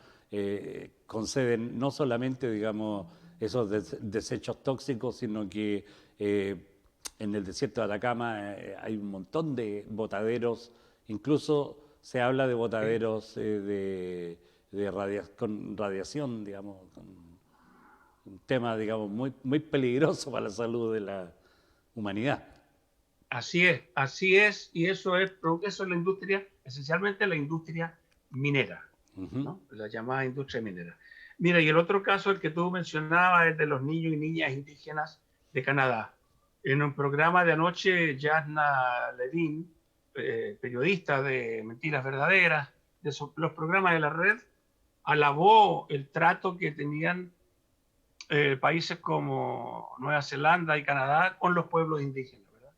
conceden no solamente, digamos, esos desechos tóxicos, sino que en el desierto de Atacama hay un montón de botaderos, incluso se habla de botaderos con radiación, digamos, un tema, digamos, muy peligroso para la salud de la humanidad. Así es, y eso es la industria, esencialmente la industria minera, ¿no? La llamada industria minera. Mira, y el otro caso, el que tú mencionabas, es de los niños y niñas indígenas de Canadá. En un programa de anoche, Jasna Levin, periodista de Mentiras Verdaderas, de los programas de la red, alabó el trato que tenían países como Nueva Zelanda y Canadá con los pueblos indígenas, ¿verdad?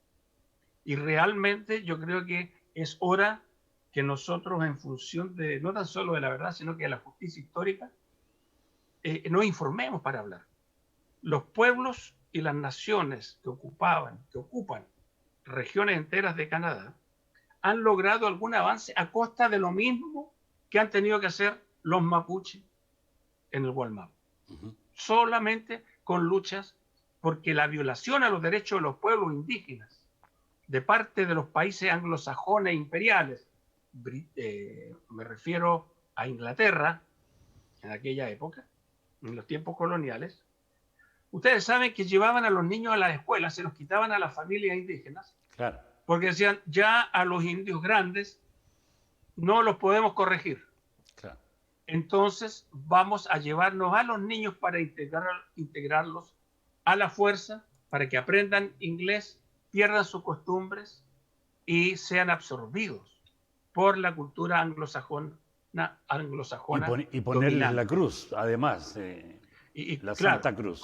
Y realmente yo creo que es hora que nosotros, en función de, no tan solo de la verdad, sino que de la justicia histórica, nos informemos para hablar. Los pueblos y las naciones que ocupan regiones enteras de Canadá han logrado algún avance a costa de lo mismo que han tenido que hacer los mapuches en el Walmart. Solamente con luchas, porque la violación a los derechos de los pueblos indígenas de parte de los países anglosajones imperiales, me refiero a Inglaterra en aquella época, en los tiempos coloniales, ustedes saben que llevaban a los niños a las escuelas, se los quitaban a las familias indígenas, Claro. porque decían, ya a los indios grandes no los podemos corregir. Claro. Entonces vamos a llevarnos a los niños para integrarlos a la fuerza, para que aprendan inglés, pierdan sus costumbres y sean absorbidos por la cultura anglosajona. Y ponerles dominante. la cruz, además, la claro, Santa Cruz.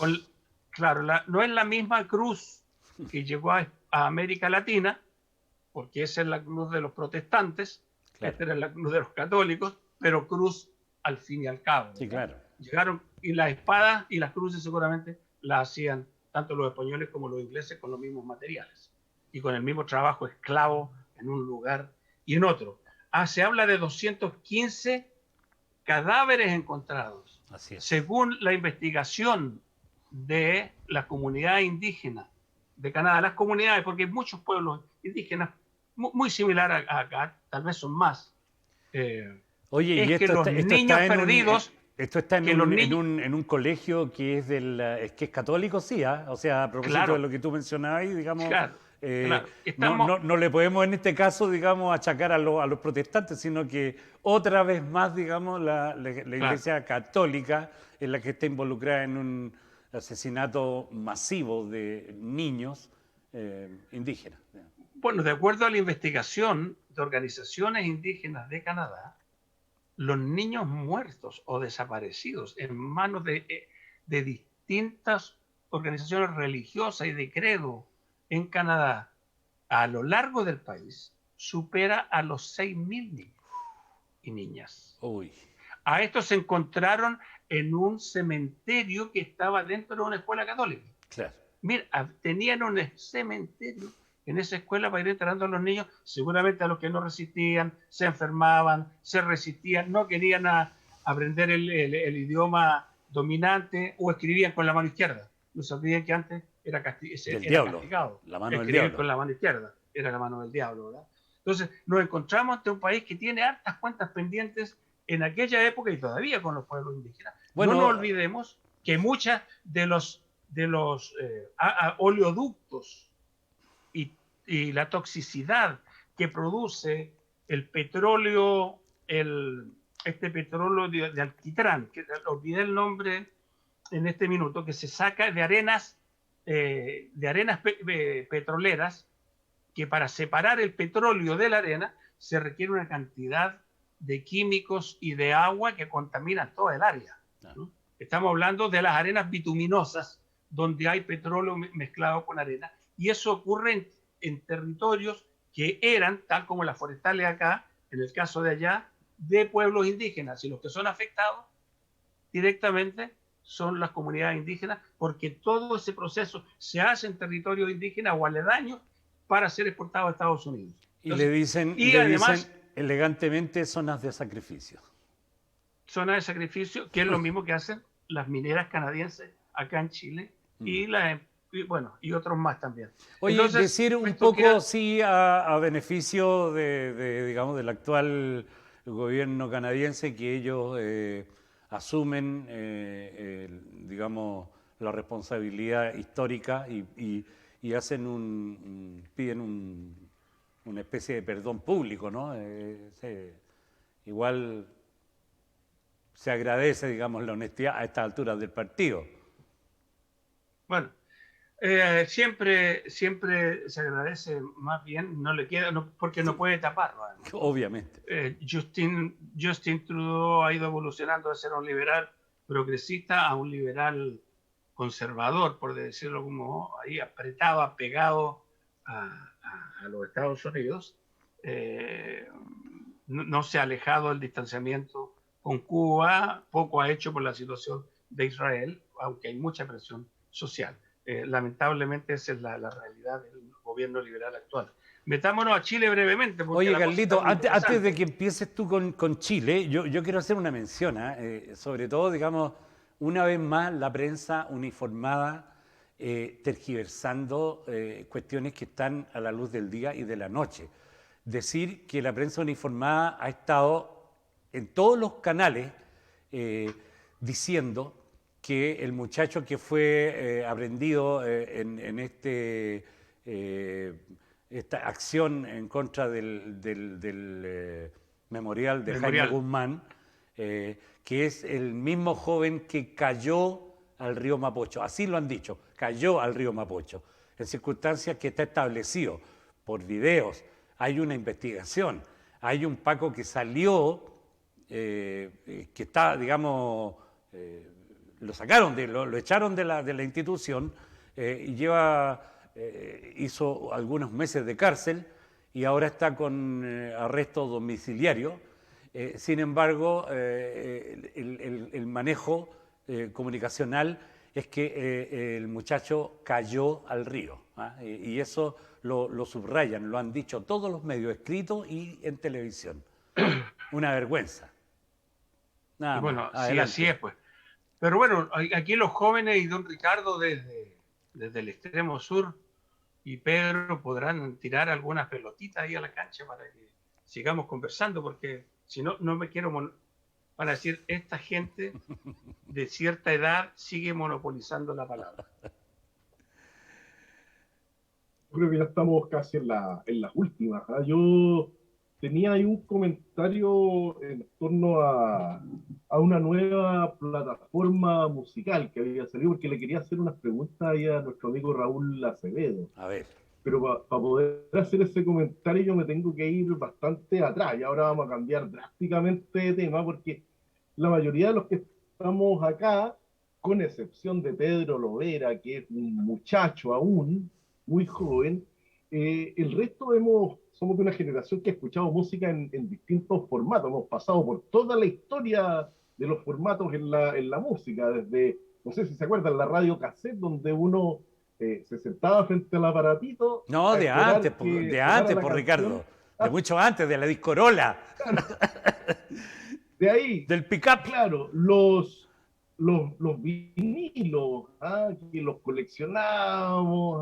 Claro, no es la misma cruz que llegó a América Latina, porque esa es la cruz de los protestantes, Claro. esta era la cruz de los católicos, pero cruz al fin y al cabo. Sí, claro. Llegaron, y las espadas y las cruces seguramente las hacían tanto los españoles como los ingleses con los mismos materiales y con el mismo trabajo esclavo en un lugar y en otro. Se habla de 215 cadáveres encontrados. Así es. Según la investigación de la comunidad indígena de Canadá, las comunidades, porque hay muchos pueblos indígenas muy similar a acá, tal vez son más. Oye, y que los niños perdidos... Esto está en un colegio que es que es católico, sí, ¿eh? O sea, a propósito Claro. de lo que tú mencionabas ahí, digamos, Claro. no le podemos en este caso, digamos, achacar a los protestantes, sino que otra vez más, digamos, la Iglesia católica es la que está involucrada en un asesinato masivo de niños indígenas. Bueno, de acuerdo a la investigación de organizaciones indígenas de Canadá, los niños muertos o desaparecidos en manos de distintas organizaciones religiosas y de credo en Canadá a lo largo del país supera a los 6.000 niños y niñas. Uy. A estos se encontraron en un cementerio que estaba dentro de una escuela católica. Claro. Mira, tenían un cementerio en esa escuela para ir enterrando a los niños, seguramente a los que no resistían, se enfermaban, se resistían, no querían aprender el idioma dominante o escribían con la mano izquierda. No se olviden que antes era castigado. La mano del Escribir diablo. con la mano izquierda era la mano del diablo, ¿verdad? Entonces nos encontramos ante un país que tiene hartas cuentas pendientes en aquella época y todavía con los pueblos indígenas. Bueno, no nos olvidemos que muchas de los oleoductos y la toxicidad que produce el petróleo, este petróleo de alquitrán, que olvidé el nombre en este minuto, que se saca de arenas petroleras, que para separar el petróleo de la arena se requiere una cantidad de químicos y de agua que contaminan toda el área, ¿no? Estamos hablando de las arenas bituminosas, donde hay petróleo mezclado con arena, y eso ocurre en territorios que eran, tal como las forestales acá, en el caso de allá, de pueblos indígenas, y los que son afectados directamente son las comunidades indígenas, porque todo ese proceso se hace en territorios indígenas o aledaños para ser exportado a Estados Unidos. Entonces, y le además, dicen elegantemente zonas de sacrificio. Zonas de sacrificio, que es lo mismo que hacen las mineras canadienses acá en Chile y otros más también. Oye, entonces, decir un poco, sí, a beneficio digamos, del actual gobierno canadiense, que ellos asumen, digamos, la responsabilidad histórica y hacen piden una especie de perdón público, ¿no? Igual se agradece, digamos, la honestidad a estas alturas del partido. Bueno, Siempre se agradece, más bien no le queda, porque no puede taparlo. Además. Obviamente. Justin Trudeau ha ido evolucionando de ser un liberal progresista a un liberal conservador, por decirlo como ahí, apretado, apegado a los Estados Unidos. No se ha alejado del distanciamiento con Cuba, poco ha hecho por la situación de Israel, aunque hay mucha presión social. Lamentablemente esa es la realidad del gobierno liberal actual. Metámonos a Chile brevemente. Oye, Carlito, antes de que empieces tú con Chile, yo quiero hacer una mención, sobre todo, digamos, una vez más la prensa uniformada tergiversando cuestiones que están a la luz del día y de la noche. Decir que la prensa uniformada ha estado en todos los canales diciendo que el muchacho que fue aprendido en esta acción en contra del memorial de Jaime Guzmán, que es el mismo joven que cayó al río Mapocho, así lo han dicho, cayó al río Mapocho, en circunstancias que está establecido por videos, hay una investigación, hay un Paco que salió, que está, digamos, lo sacaron, lo echaron de la institución y hizo algunos meses de cárcel y ahora está con arresto domiciliario. Sin embargo, el manejo comunicacional es que el muchacho cayó al río, y eso lo subrayan, lo han dicho todos los medios escritos y en televisión. Una vergüenza. Nada bueno, sí, así es, pues. Pero bueno, aquí los jóvenes y don Ricardo desde el extremo sur y Pedro podrán tirar algunas pelotitas ahí a la cancha para que sigamos conversando, porque si no, no me quiero... Van a decir, esta gente de cierta edad sigue monopolizando la palabra. Yo creo que ya estamos casi en las últimas. Yo tenía ahí un comentario en torno a una nueva plataforma musical que había salido, porque le quería hacer unas preguntas ahí a nuestro amigo Raúl Acevedo. A ver. Pero para poder hacer ese comentario yo me tengo que ir bastante atrás, y ahora vamos a cambiar drásticamente de tema, porque la mayoría de los que estamos acá, con excepción de Pedro Lovera, que es un muchacho aún, muy joven, el resto somos de una generación que ha escuchado música en distintos formatos, hemos pasado por toda la historia de los formatos en la música, desde, no sé si se acuerdan, la radio cassette, donde uno se sentaba frente al aparatito. No, de antes, por Ricardo, de mucho antes, de la discorola. De ahí, del pick-up. Claro, los vinilos, que los coleccionábamos,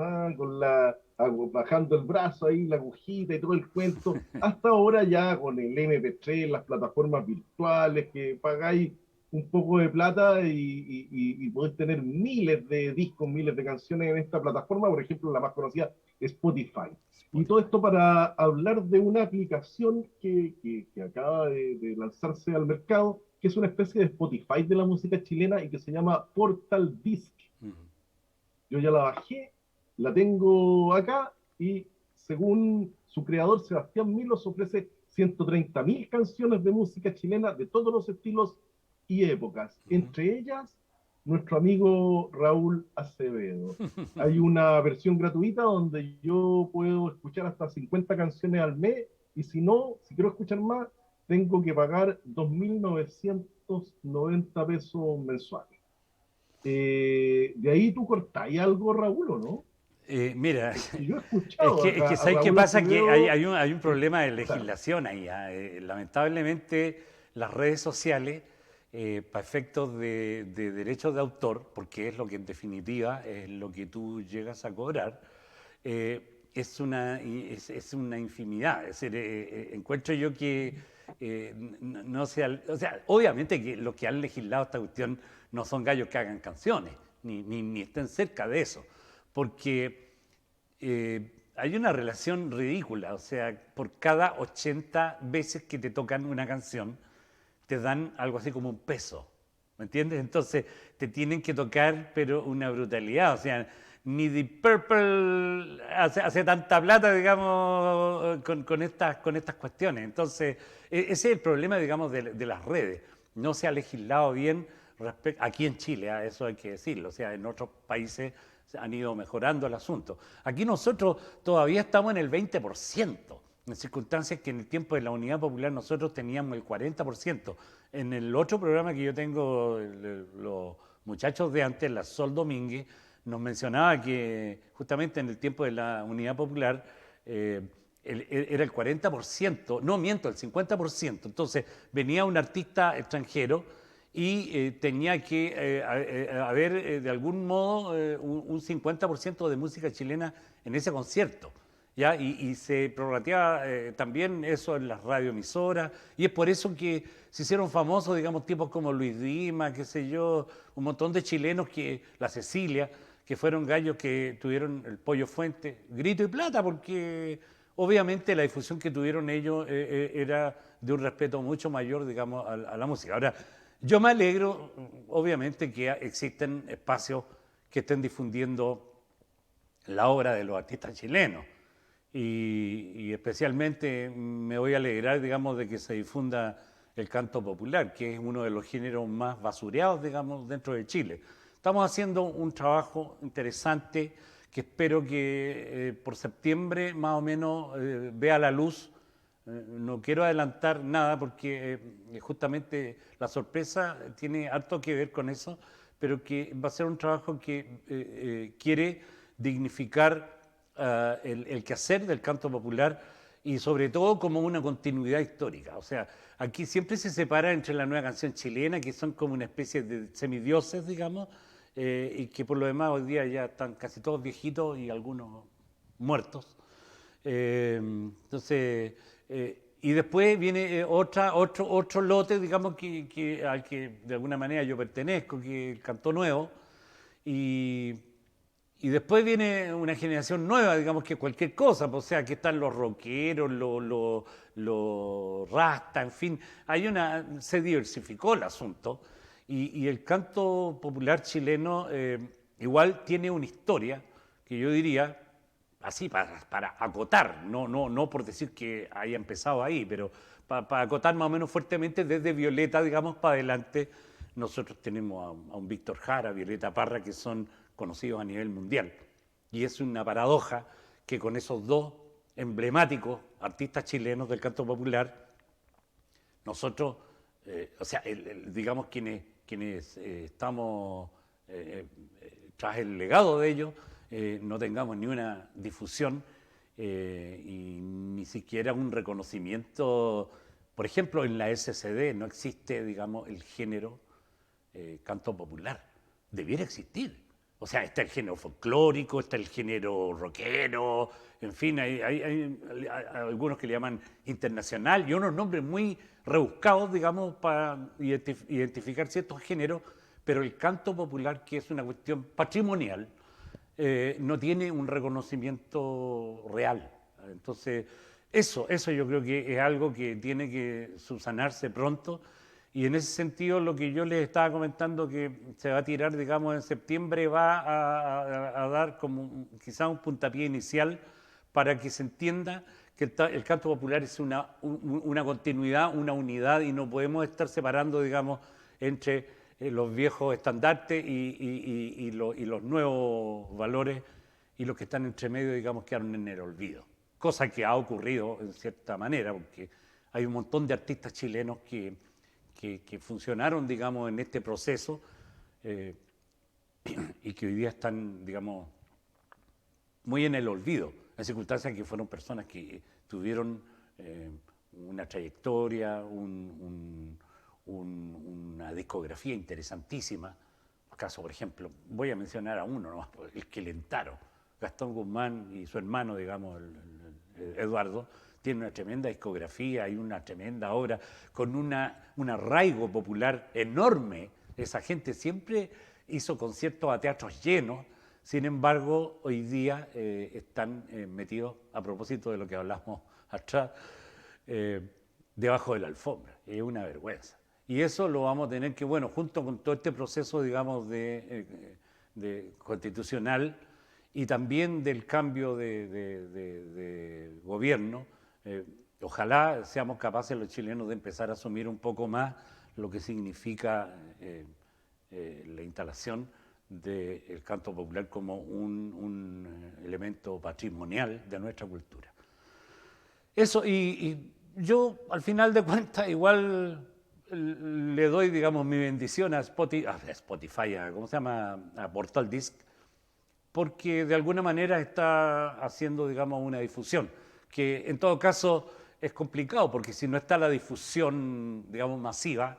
bajando el brazo ahí, la agujita y todo el cuento, hasta ahora ya con el MP3, las plataformas virtuales, que pagáis un poco de plata y podés tener miles de discos, miles de canciones en esta plataforma, por ejemplo, la más conocida, Spotify. Y todo esto para hablar de una aplicación que acaba de lanzarse al mercado, que es una especie de Spotify de la música chilena y que se llama Portal Disc. Yo ya la bajé, la tengo acá y según su creador Sebastián Milos ofrece 130.000 canciones de música chilena de todos los estilos y épocas, entre ellas nuestro amigo Raúl Acevedo. Hay una versión gratuita donde yo puedo escuchar hasta 50 canciones al mes, y si quiero escuchar más, tengo que pagar 2.990 pesos mensuales. De ahí tú cortáis algo, Raúl, ¿o no? Mira, yo he escuchado es que ¿sabes qué pasa? Que hay un problema de legislación ahí. Lamentablemente, las redes sociales, para efectos de derechos de autor, porque es lo que en definitiva es lo que tú llegas a cobrar, es una infinidad. Es decir, encuentro yo que no sea... O sea, obviamente que los que han legislado esta cuestión no son gallos que hagan canciones, ni estén cerca de eso, porque hay una relación ridícula. O sea, por cada 80 veces que te tocan una canción, te dan algo así como un peso, ¿me entiendes? Entonces te tienen que tocar, pero una brutalidad. O sea, ni Deep Purple hace tanta plata, digamos, con estas cuestiones. Entonces, ese es el problema, digamos, de las redes. No se ha legislado bien aquí en Chile, eso hay que decirlo. O sea, en otros países han ido mejorando el asunto. Aquí nosotros todavía estamos en el 20%, en circunstancias que en el tiempo de la Unidad Popular nosotros teníamos el 40%. En el otro programa que yo tengo, los muchachos de antes, la Sol Domínguez, nos mencionaba que justamente en el tiempo de la Unidad Popular era el 40%, no miento, el 50%. Entonces venía un artista extranjero y tenía que haber de algún modo un 50% de música chilena en ese concierto. ¿Ya? Y se prorrateaba también eso en las radioemisoras, y es por eso que se hicieron famosos, digamos, tipos como Luis Dima, qué sé yo, un montón de chilenos, la Cecilia, que fueron gallos que tuvieron el Pollo Fuente, grito y plata, porque obviamente la difusión que tuvieron ellos era de un respeto mucho mayor, digamos, a la música. Ahora, yo me alegro, obviamente, que existen espacios que estén difundiendo la obra de los artistas chilenos. Y especialmente me voy a alegrar, digamos, de que se difunda el canto popular, que es uno de los géneros más basureados, digamos, dentro de Chile. Estamos haciendo un trabajo interesante que espero que por septiembre más o menos vea la luz. No quiero adelantar nada porque justamente la sorpresa tiene harto que ver con eso, pero que va a ser un trabajo que quiere dignificar el quehacer del canto popular y sobre todo como una continuidad histórica. O sea, aquí siempre se separa entre la nueva canción chilena, que son como una especie de semidioses, digamos, y que por lo demás hoy día ya están casi todos viejitos y algunos muertos. Entonces, y después viene otro lote, digamos, al que de alguna manera yo pertenezco, que es el canto nuevo, y después viene una generación nueva, digamos, que cualquier cosa, o sea, que están los rockeros, los rastas, en fin, se diversificó el asunto, y el canto popular chileno igual tiene una historia que yo diría, así para acotar, no por decir que haya empezado ahí, pero para acotar más o menos fuertemente desde Violeta, digamos, para adelante. Nosotros tenemos a un Víctor Jara, Violeta Parra, que son conocidos a nivel mundial. Y es una paradoja que con esos dos emblemáticos artistas chilenos del canto popular, nosotros, o sea, digamos quienes estamos tras el legado de ellos, no tengamos ni una difusión y ni siquiera un reconocimiento. Por ejemplo, en la SCD no existe, digamos, el género canto popular. Debiera existir. O sea, está el género folclórico, está el género rockero, en fin, hay algunos que le llaman internacional y unos nombres muy rebuscados, digamos, para identificar ciertos géneros, pero el canto popular, que es una cuestión patrimonial, no tiene un reconocimiento real. Entonces, eso yo creo que es algo que tiene que subsanarse pronto. Y en ese sentido, lo que yo les estaba comentando que se va a tirar, digamos, en septiembre, va a dar como quizás un puntapié inicial para que se entienda que el canto popular es una continuidad, una unidad, y no podemos estar separando, digamos, entre los viejos estandartes y los nuevos valores, y los que están entre medio, digamos, quedaron en el olvido. Cosa que ha ocurrido en cierta manera, porque hay un montón de artistas chilenos que funcionaron, digamos, en este proceso y que hoy día están, digamos, muy en el olvido, en circunstancias que fueron personas que tuvieron una trayectoria, una discografía interesantísima. Caso, por ejemplo, voy a mencionar a uno nomás, el Quelentaro, Gastón Guzmán y su hermano, digamos, el Eduardo, tiene una tremenda discografía y una tremenda obra con un arraigo popular enorme. Esa gente siempre hizo conciertos a teatros llenos, sin embargo, hoy día están metidos, a propósito de lo que hablamos atrás, debajo de la alfombra. Es una vergüenza. Y eso lo vamos a tener que, bueno, junto con todo este proceso, digamos, de constitucional y también del cambio de gobierno. Ojalá seamos capaces los chilenos de empezar a asumir un poco más lo que significa la instalación del canto popular como un elemento patrimonial de nuestra cultura. Eso, y yo al final de cuentas igual le doy, digamos, mi bendición a Spotify, ¿cómo se llama? A Portal Disc, porque de alguna manera está haciendo, digamos, una difusión, que en todo caso es complicado, porque si no está la difusión, digamos, masiva,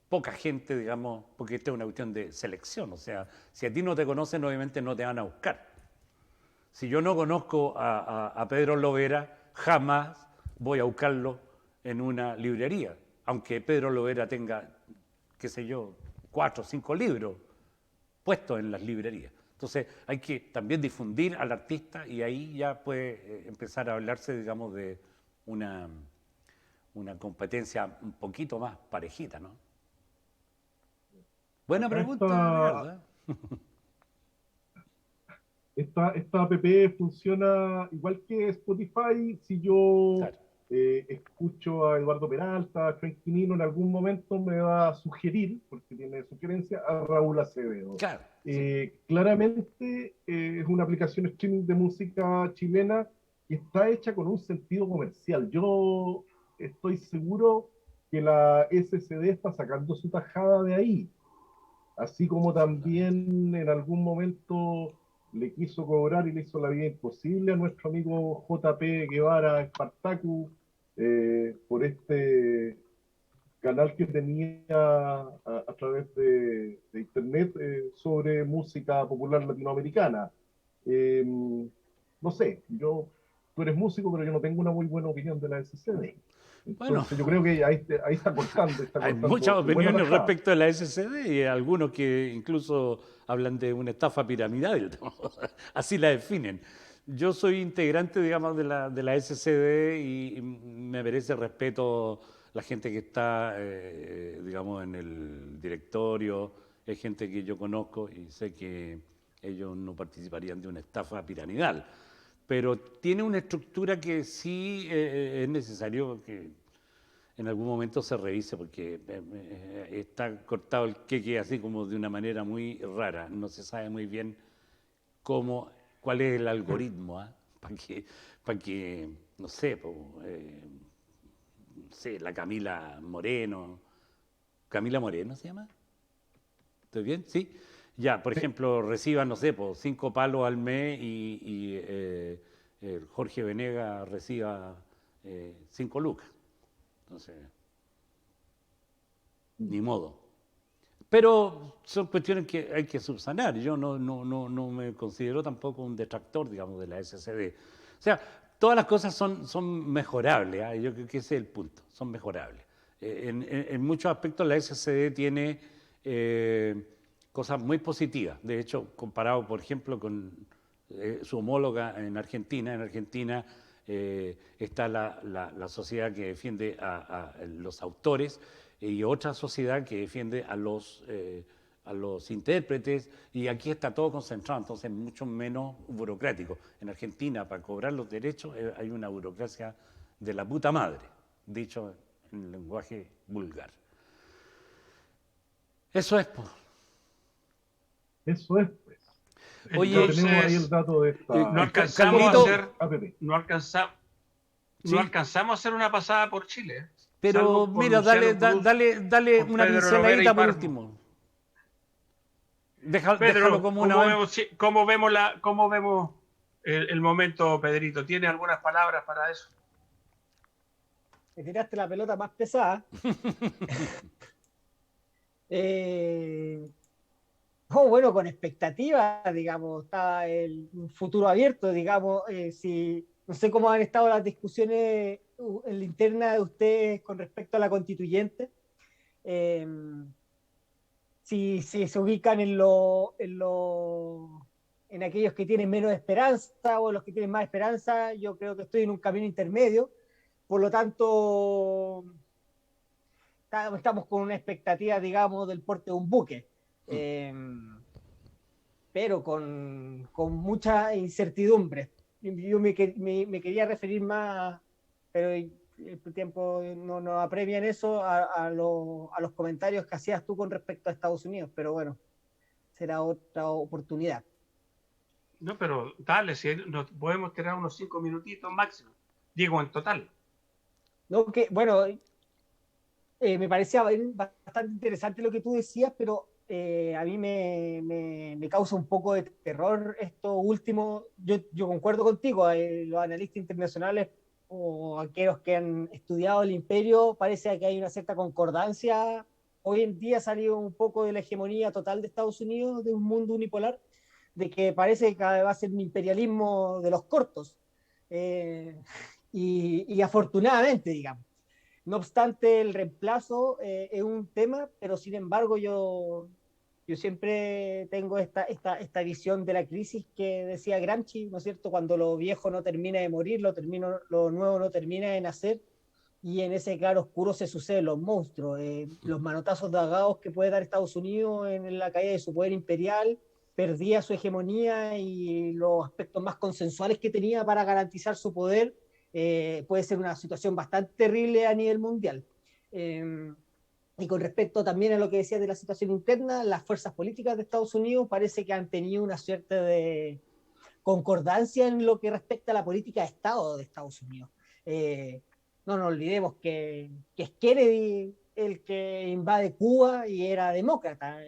poca gente, digamos, porque esta es una cuestión de selección, o sea, si a ti no te conocen, obviamente no te van a buscar. Si yo no conozco a Pedro Lovera, jamás voy a buscarlo en una librería, aunque Pedro Lovera tenga, qué sé yo, 4 o 5 libros puestos en las librerías. Entonces hay que también difundir al artista y ahí ya puede empezar a hablarse, digamos, de una competencia un poquito más parejita, ¿no? Buena Acá pregunta, ¿verdad? Esta app funciona igual que Spotify. Si yo Claro. escucho a Eduardo Peralta, a Frank Quinino, en algún momento me va a sugerir, porque tiene sugerencia, a Raúl Acevedo. Claro, sí. Claramente es una aplicación streaming de música chilena que está hecha con un sentido comercial. Yo estoy seguro que la SCD está sacando su tajada de ahí. Así como Absolutamente. también en algún momento le quiso cobrar y le hizo la vida imposible a nuestro amigo JP Guevara Espartacu por este canal que tenía a través de internet sobre música popular latinoamericana. Eh, no sé, tú eres músico, pero yo no tengo una muy buena opinión de la SCD. Bueno, Entonces yo creo que ahí está hay muchas cortando su buena opiniones tajada. respecto de la SCD y algunos que incluso hablan de una estafa piramidal, ¿no? Así la definen. Yo soy integrante, digamos, de la SCD y me merece respeto la gente que está, digamos, en el directorio, es gente que yo conozco y sé que ellos no participarían de una estafa piramidal, pero tiene una estructura que sí es necesario que en algún momento se revise porque está cortado el queque así como de una manera muy rara. No se sabe muy bien cuál es el algoritmo, ¿ah? Para que, no sé, no sé, la Camila Moreno se llama, ¿estoy bien? Sí. Ya, por ejemplo, reciba, no sé, 5 palos al mes y el Jorge Venega reciba 5 lucas. Entonces, ni modo. Pero son cuestiones que hay que subsanar. Yo no me considero tampoco un detractor, digamos, de la SCD. O sea, todas las cosas son mejorables, ¿eh? Yo creo que ese es el punto, son mejorables. En muchos aspectos la SCD tiene cosas muy positivas. De hecho, comparado, por ejemplo, con su homóloga en Argentina está la sociedad que defiende a los autores y otra sociedad que defiende a los intérpretes, y aquí está todo concentrado, entonces mucho menos burocrático. En Argentina, para cobrar los derechos, hay una burocracia de la puta madre, dicho en lenguaje vulgar. Eso es, pues. Eso es, pues. Oye, Ya tenemos ahí el Entonces, dato de no esta alcanzamos a Carlito, hacer, APP. no sí, alcanzamos a hacer una pasada por Chile, pero salvo por mira, dale, Luciano Cruz, dale por una Pedro Lovera y pinceladita por Páramo. último. Déjalo Pedro, como una vez. cómo vemos el momento, Pedrito? ¿Tiene algunas palabras para eso? Me tiraste la pelota más pesada. Bueno, con expectativas, digamos, está un futuro abierto, digamos, no sé cómo han estado las discusiones en la interna de ustedes con respecto a la constituyente, eh, si se ubican en aquellos que tienen menos esperanza o los que tienen más esperanza. Yo creo que estoy en un camino intermedio, por lo tanto, estamos con una expectativa, digamos, del porte de un buque. pero con mucha incertidumbre. Yo me quería referir más, pero el tiempo no apremia en eso, a los comentarios que hacías tú con respecto a Estados Unidos, pero bueno, será otra oportunidad. No, pero dale, si nos podemos tirar unos 5 minutitos máximo. Digo, en total. No, que, bueno, me parecía bastante interesante lo que tú decías, pero a mí me causa un poco de terror esto último. Yo concuerdo contigo, los analistas internacionales o aquellos que han estudiado el imperio, parece que hay una cierta concordancia. Hoy en día ha salido un poco de la hegemonía total de Estados Unidos, de un mundo unipolar, de que parece que cada vez va a ser un imperialismo de los cortos. Eh, y afortunadamente, digamos. No obstante, el reemplazo es un tema, pero sin embargo yo siempre tengo esta visión de la crisis que decía Gramsci, ¿no es cierto? Cuando lo viejo no termina de morir, lo nuevo no termina de nacer, y en ese claro oscuro se suceden los monstruos, los manotazos de agados que puede dar Estados Unidos en la caída de su poder imperial, perdía su hegemonía y los aspectos más consensuales que tenía para garantizar su poder. Puede ser una situación bastante terrible a nivel mundial. Y con respecto también a lo que decías de la situación interna, las fuerzas políticas de Estados Unidos parece que han tenido una suerte de concordancia en lo que respecta a la política de Estado de Estados Unidos. No nos olvidemos que es Kennedy el que invade Cuba y era demócrata.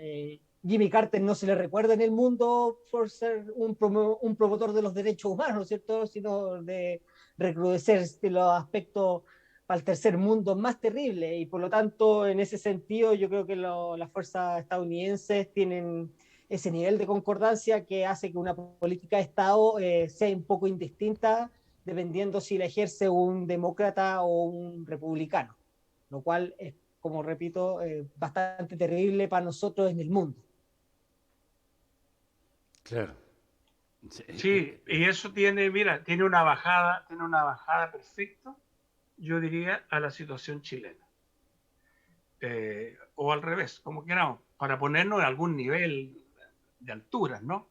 Jimmy Carter no se le recuerda en el mundo por ser un promotor de los derechos humanos, ¿no es cierto?, sino de recrudecer los aspectos para el tercer mundo más terrible, y por lo tanto, en ese sentido, yo creo que las fuerzas estadounidenses tienen ese nivel de concordancia que hace que una política de Estado sea un poco indistinta dependiendo si la ejerce un demócrata o un republicano, lo cual es, como repito, bastante terrible para nosotros en el mundo. Claro. Sí, y eso tiene, mira, tiene una bajada perfecta, yo diría, a la situación chilena. O al revés, como queramos, para ponernos en algún nivel de alturas, ¿no?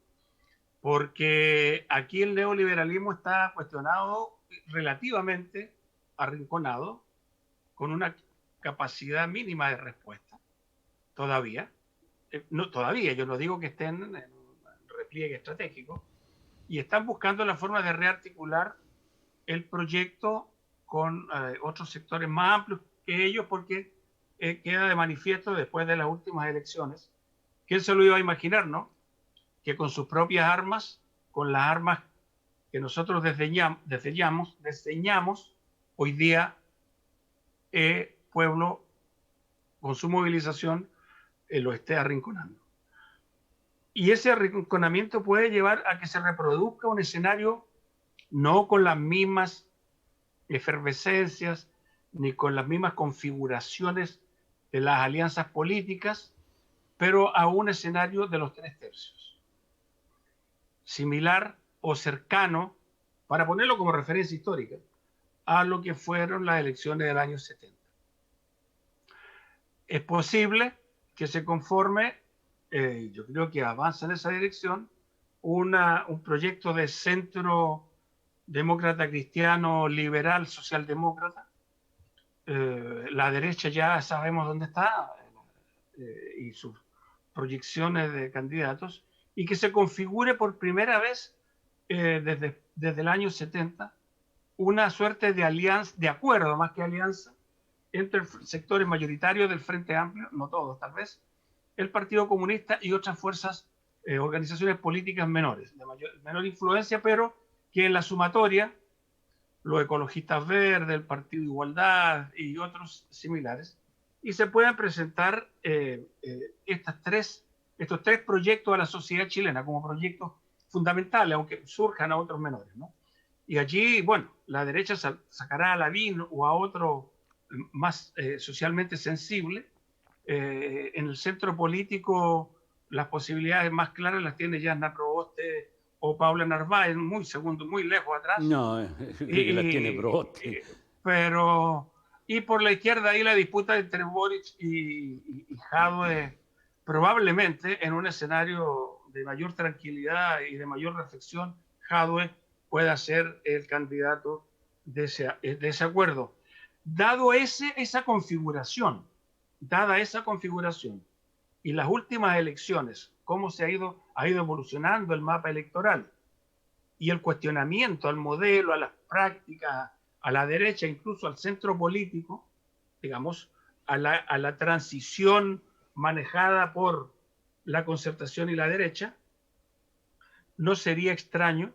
Porque aquí el neoliberalismo está cuestionado, relativamente arrinconado, con una capacidad mínima de respuesta, todavía. No, todavía, yo no digo que estén en un repliegue estratégico, y están buscando la forma de rearticular el proyecto con otros sectores más amplios que ellos, porque queda de manifiesto después de las últimas elecciones. ¿Quién se lo iba a imaginar, no? Que con sus propias armas, con las armas que nosotros desdeñamos, hoy día pueblo con su movilización lo esté arrinconando. Y ese arrinconamiento puede llevar a que se reproduzca un escenario no con las mismas efervescencias ni con las mismas configuraciones de las alianzas políticas, pero a un escenario de los 3/3, similar o cercano, para ponerlo como referencia histórica, a lo que fueron las elecciones del año 70. Es posible que se conforme, yo creo que avanza en esa dirección, un proyecto de centro demócrata cristiano, liberal, socialdemócrata. La derecha ya sabemos dónde está, y sus proyecciones de candidatos, y que se configure por primera vez desde el año 70 una suerte de alianza, de acuerdo más que alianza, entre sectores mayoritarios del Frente Amplio, no todos tal vez, el Partido Comunista y otras fuerzas, organizaciones políticas menores, de menor influencia, pero que en la sumatoria, los ecologistas verdes, el Partido de Igualdad y otros similares, y se puedan presentar estos tres proyectos a la sociedad chilena como proyectos fundamentales, aunque surjan a otros menores, ¿no? Y allí, bueno, la derecha sacará a Lavín o a otro más socialmente sensible. En el centro político las posibilidades más claras las tiene Jasna Proboste o Paula Narváez, muy lejos atrás. No, que las tiene Proboste. Pero, y por la izquierda ahí la disputa entre Boric y Jadwe, probablemente en un escenario de mayor tranquilidad y de mayor reflexión, Jadwe pueda ser el candidato de ese acuerdo. Dada esa configuración y las últimas elecciones, cómo ha ido evolucionando el mapa electoral y el cuestionamiento al modelo, a las prácticas, a la derecha, incluso al centro político, digamos, a la transición manejada por la concertación y la derecha, no sería extraño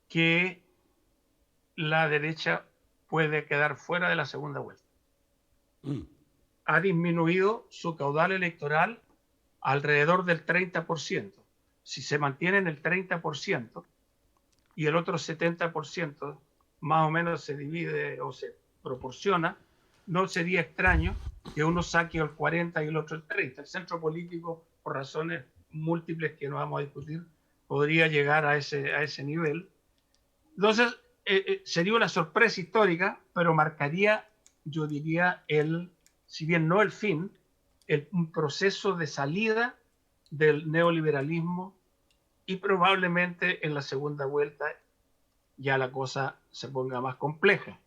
que la derecha puede quedar fuera de la segunda vuelta. Ha disminuido su caudal electoral alrededor del 30%. Si se mantiene en el 30% y el otro 70% más o menos se divide o se proporciona, no sería extraño que uno saque el 40 y el otro el 30. El centro político, por razones múltiples que no vamos a discutir, podría llegar a ese nivel. Entonces, sería una sorpresa histórica, pero marcaría, yo diría, si bien no el fin, un proceso de salida del neoliberalismo, y probablemente en la segunda vuelta ya la cosa se ponga más compleja.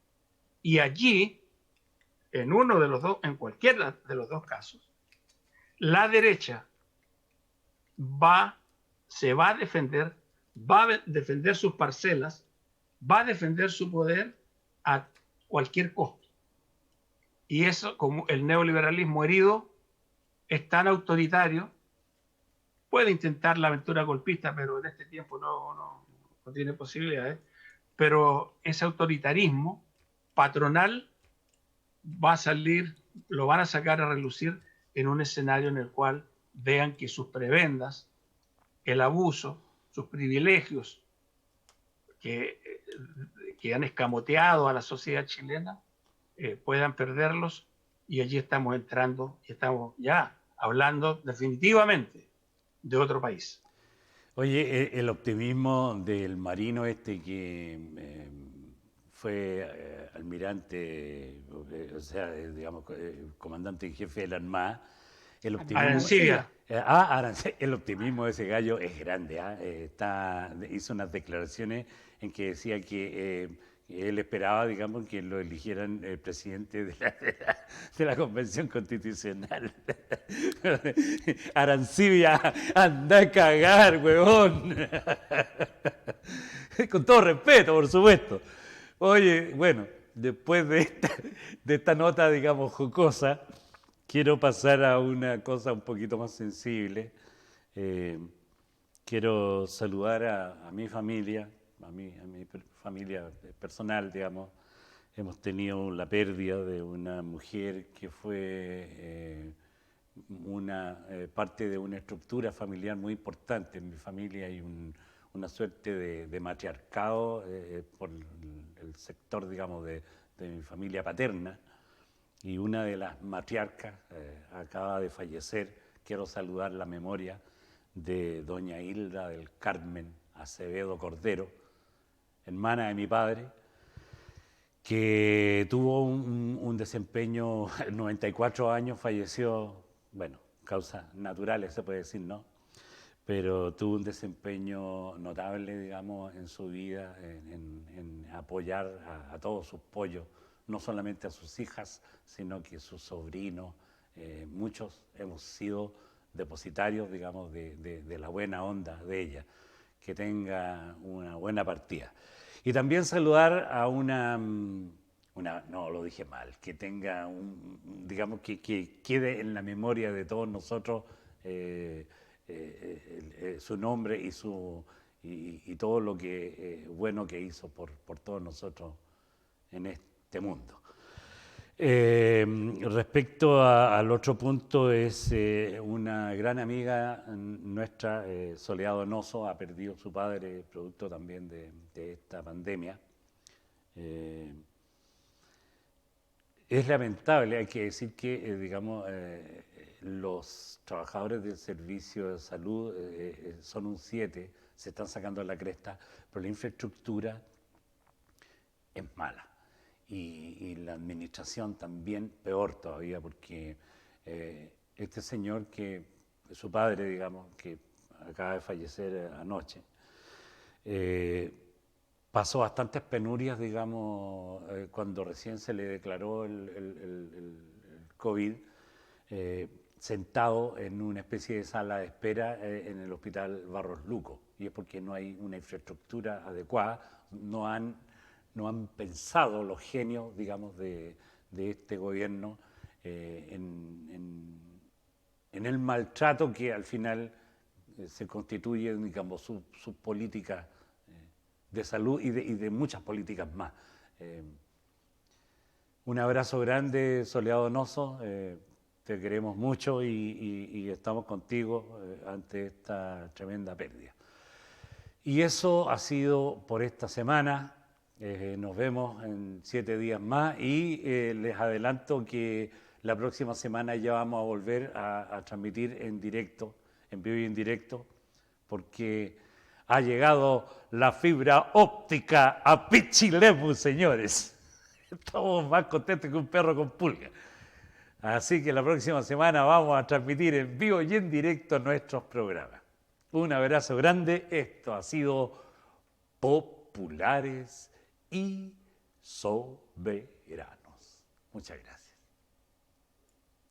Y allí, en uno de los dos, en cualquiera de los dos casos, la derecha se va a defender sus parcelas, va a defender su poder a cualquier costo. Y eso, como el neoliberalismo herido es tan autoritario, puede intentar la aventura golpista, pero en este tiempo no tiene posibilidades. Pero ese autoritarismo patronal va a salir, lo van a sacar a relucir en un escenario en el cual vean que sus prebendas, el abuso, sus privilegios que han escamoteado a la sociedad chilena, puedan perderlos, y allí estamos entrando y estamos ya hablando definitivamente de otro país. Oye, el optimismo del marino que fue almirante, o sea, digamos, comandante en jefe de la Armada, el optimismo, el optimismo de ese gallo es grande. Hizo unas declaraciones en que decía que él esperaba, digamos, que lo eligieran el presidente de la Convención Constitucional. Arancibia, anda a cagar, huevón. Con todo respeto, por supuesto. Oye, bueno, después de esta nota, digamos, jocosa, quiero pasar a una cosa un poquito más sensible. Quiero saludar a mi familia, a mi familia personal, digamos. Hemos tenido la pérdida de una mujer que fue una parte de una estructura familiar muy importante. En mi familia hay una suerte de matriarcado por el sector, digamos, de mi familia paterna, y una de las matriarcas acaba de fallecer. Quiero saludar la memoria de doña Hilda del Carmen Acevedo Cordero, hermana de mi padre, que tuvo un desempeño, 94 años, falleció, bueno, causas naturales se puede decir, ¿no? Pero tuvo un desempeño notable, digamos, en su vida, en apoyar a todos sus pollos, no solamente a sus hijas, sino que sus sobrinos. Muchos hemos sido depositarios, digamos, de la buena onda de ella. Que tenga una buena partida. Y también saludar a no, lo dije mal, que tenga digamos, que quede en la memoria de todos nosotros su nombre y todo lo que bueno que hizo por todos nosotros en este mundo. Respecto al otro punto, es una gran amiga nuestra, Soledad Donoso, ha perdido a su padre producto también de esta pandemia. Es lamentable, hay que decir que digamos, los trabajadores del servicio de salud son un 7, se están sacando la cresta, pero la infraestructura es mala. Y la administración también peor todavía, porque este señor, que su padre, digamos, que acaba de fallecer anoche, pasó bastantes penurias, digamos, cuando recién se le declaró el COVID, sentado en una especie de sala de espera en el Hospital Barros Luco, y es porque no hay una infraestructura adecuada, no han pensado los genios, digamos, de este gobierno en el maltrato que al final se constituye, digamos, sus políticas de salud y de muchas políticas más. Un abrazo grande, Soledad Donoso, te queremos mucho y estamos contigo ante esta tremenda pérdida. Y eso ha sido por esta semana. Nos vemos en 7 días más y les adelanto que la próxima semana ya vamos a volver a transmitir en directo, en vivo y en directo, porque ha llegado la fibra óptica a Pichilemu, señores. Estamos más contentos que un perro con pulga. Así que la próxima semana vamos a transmitir en vivo y en directo nuestros programas. Un abrazo grande. Esto ha sido Populares y Soberanos. Muchas gracias.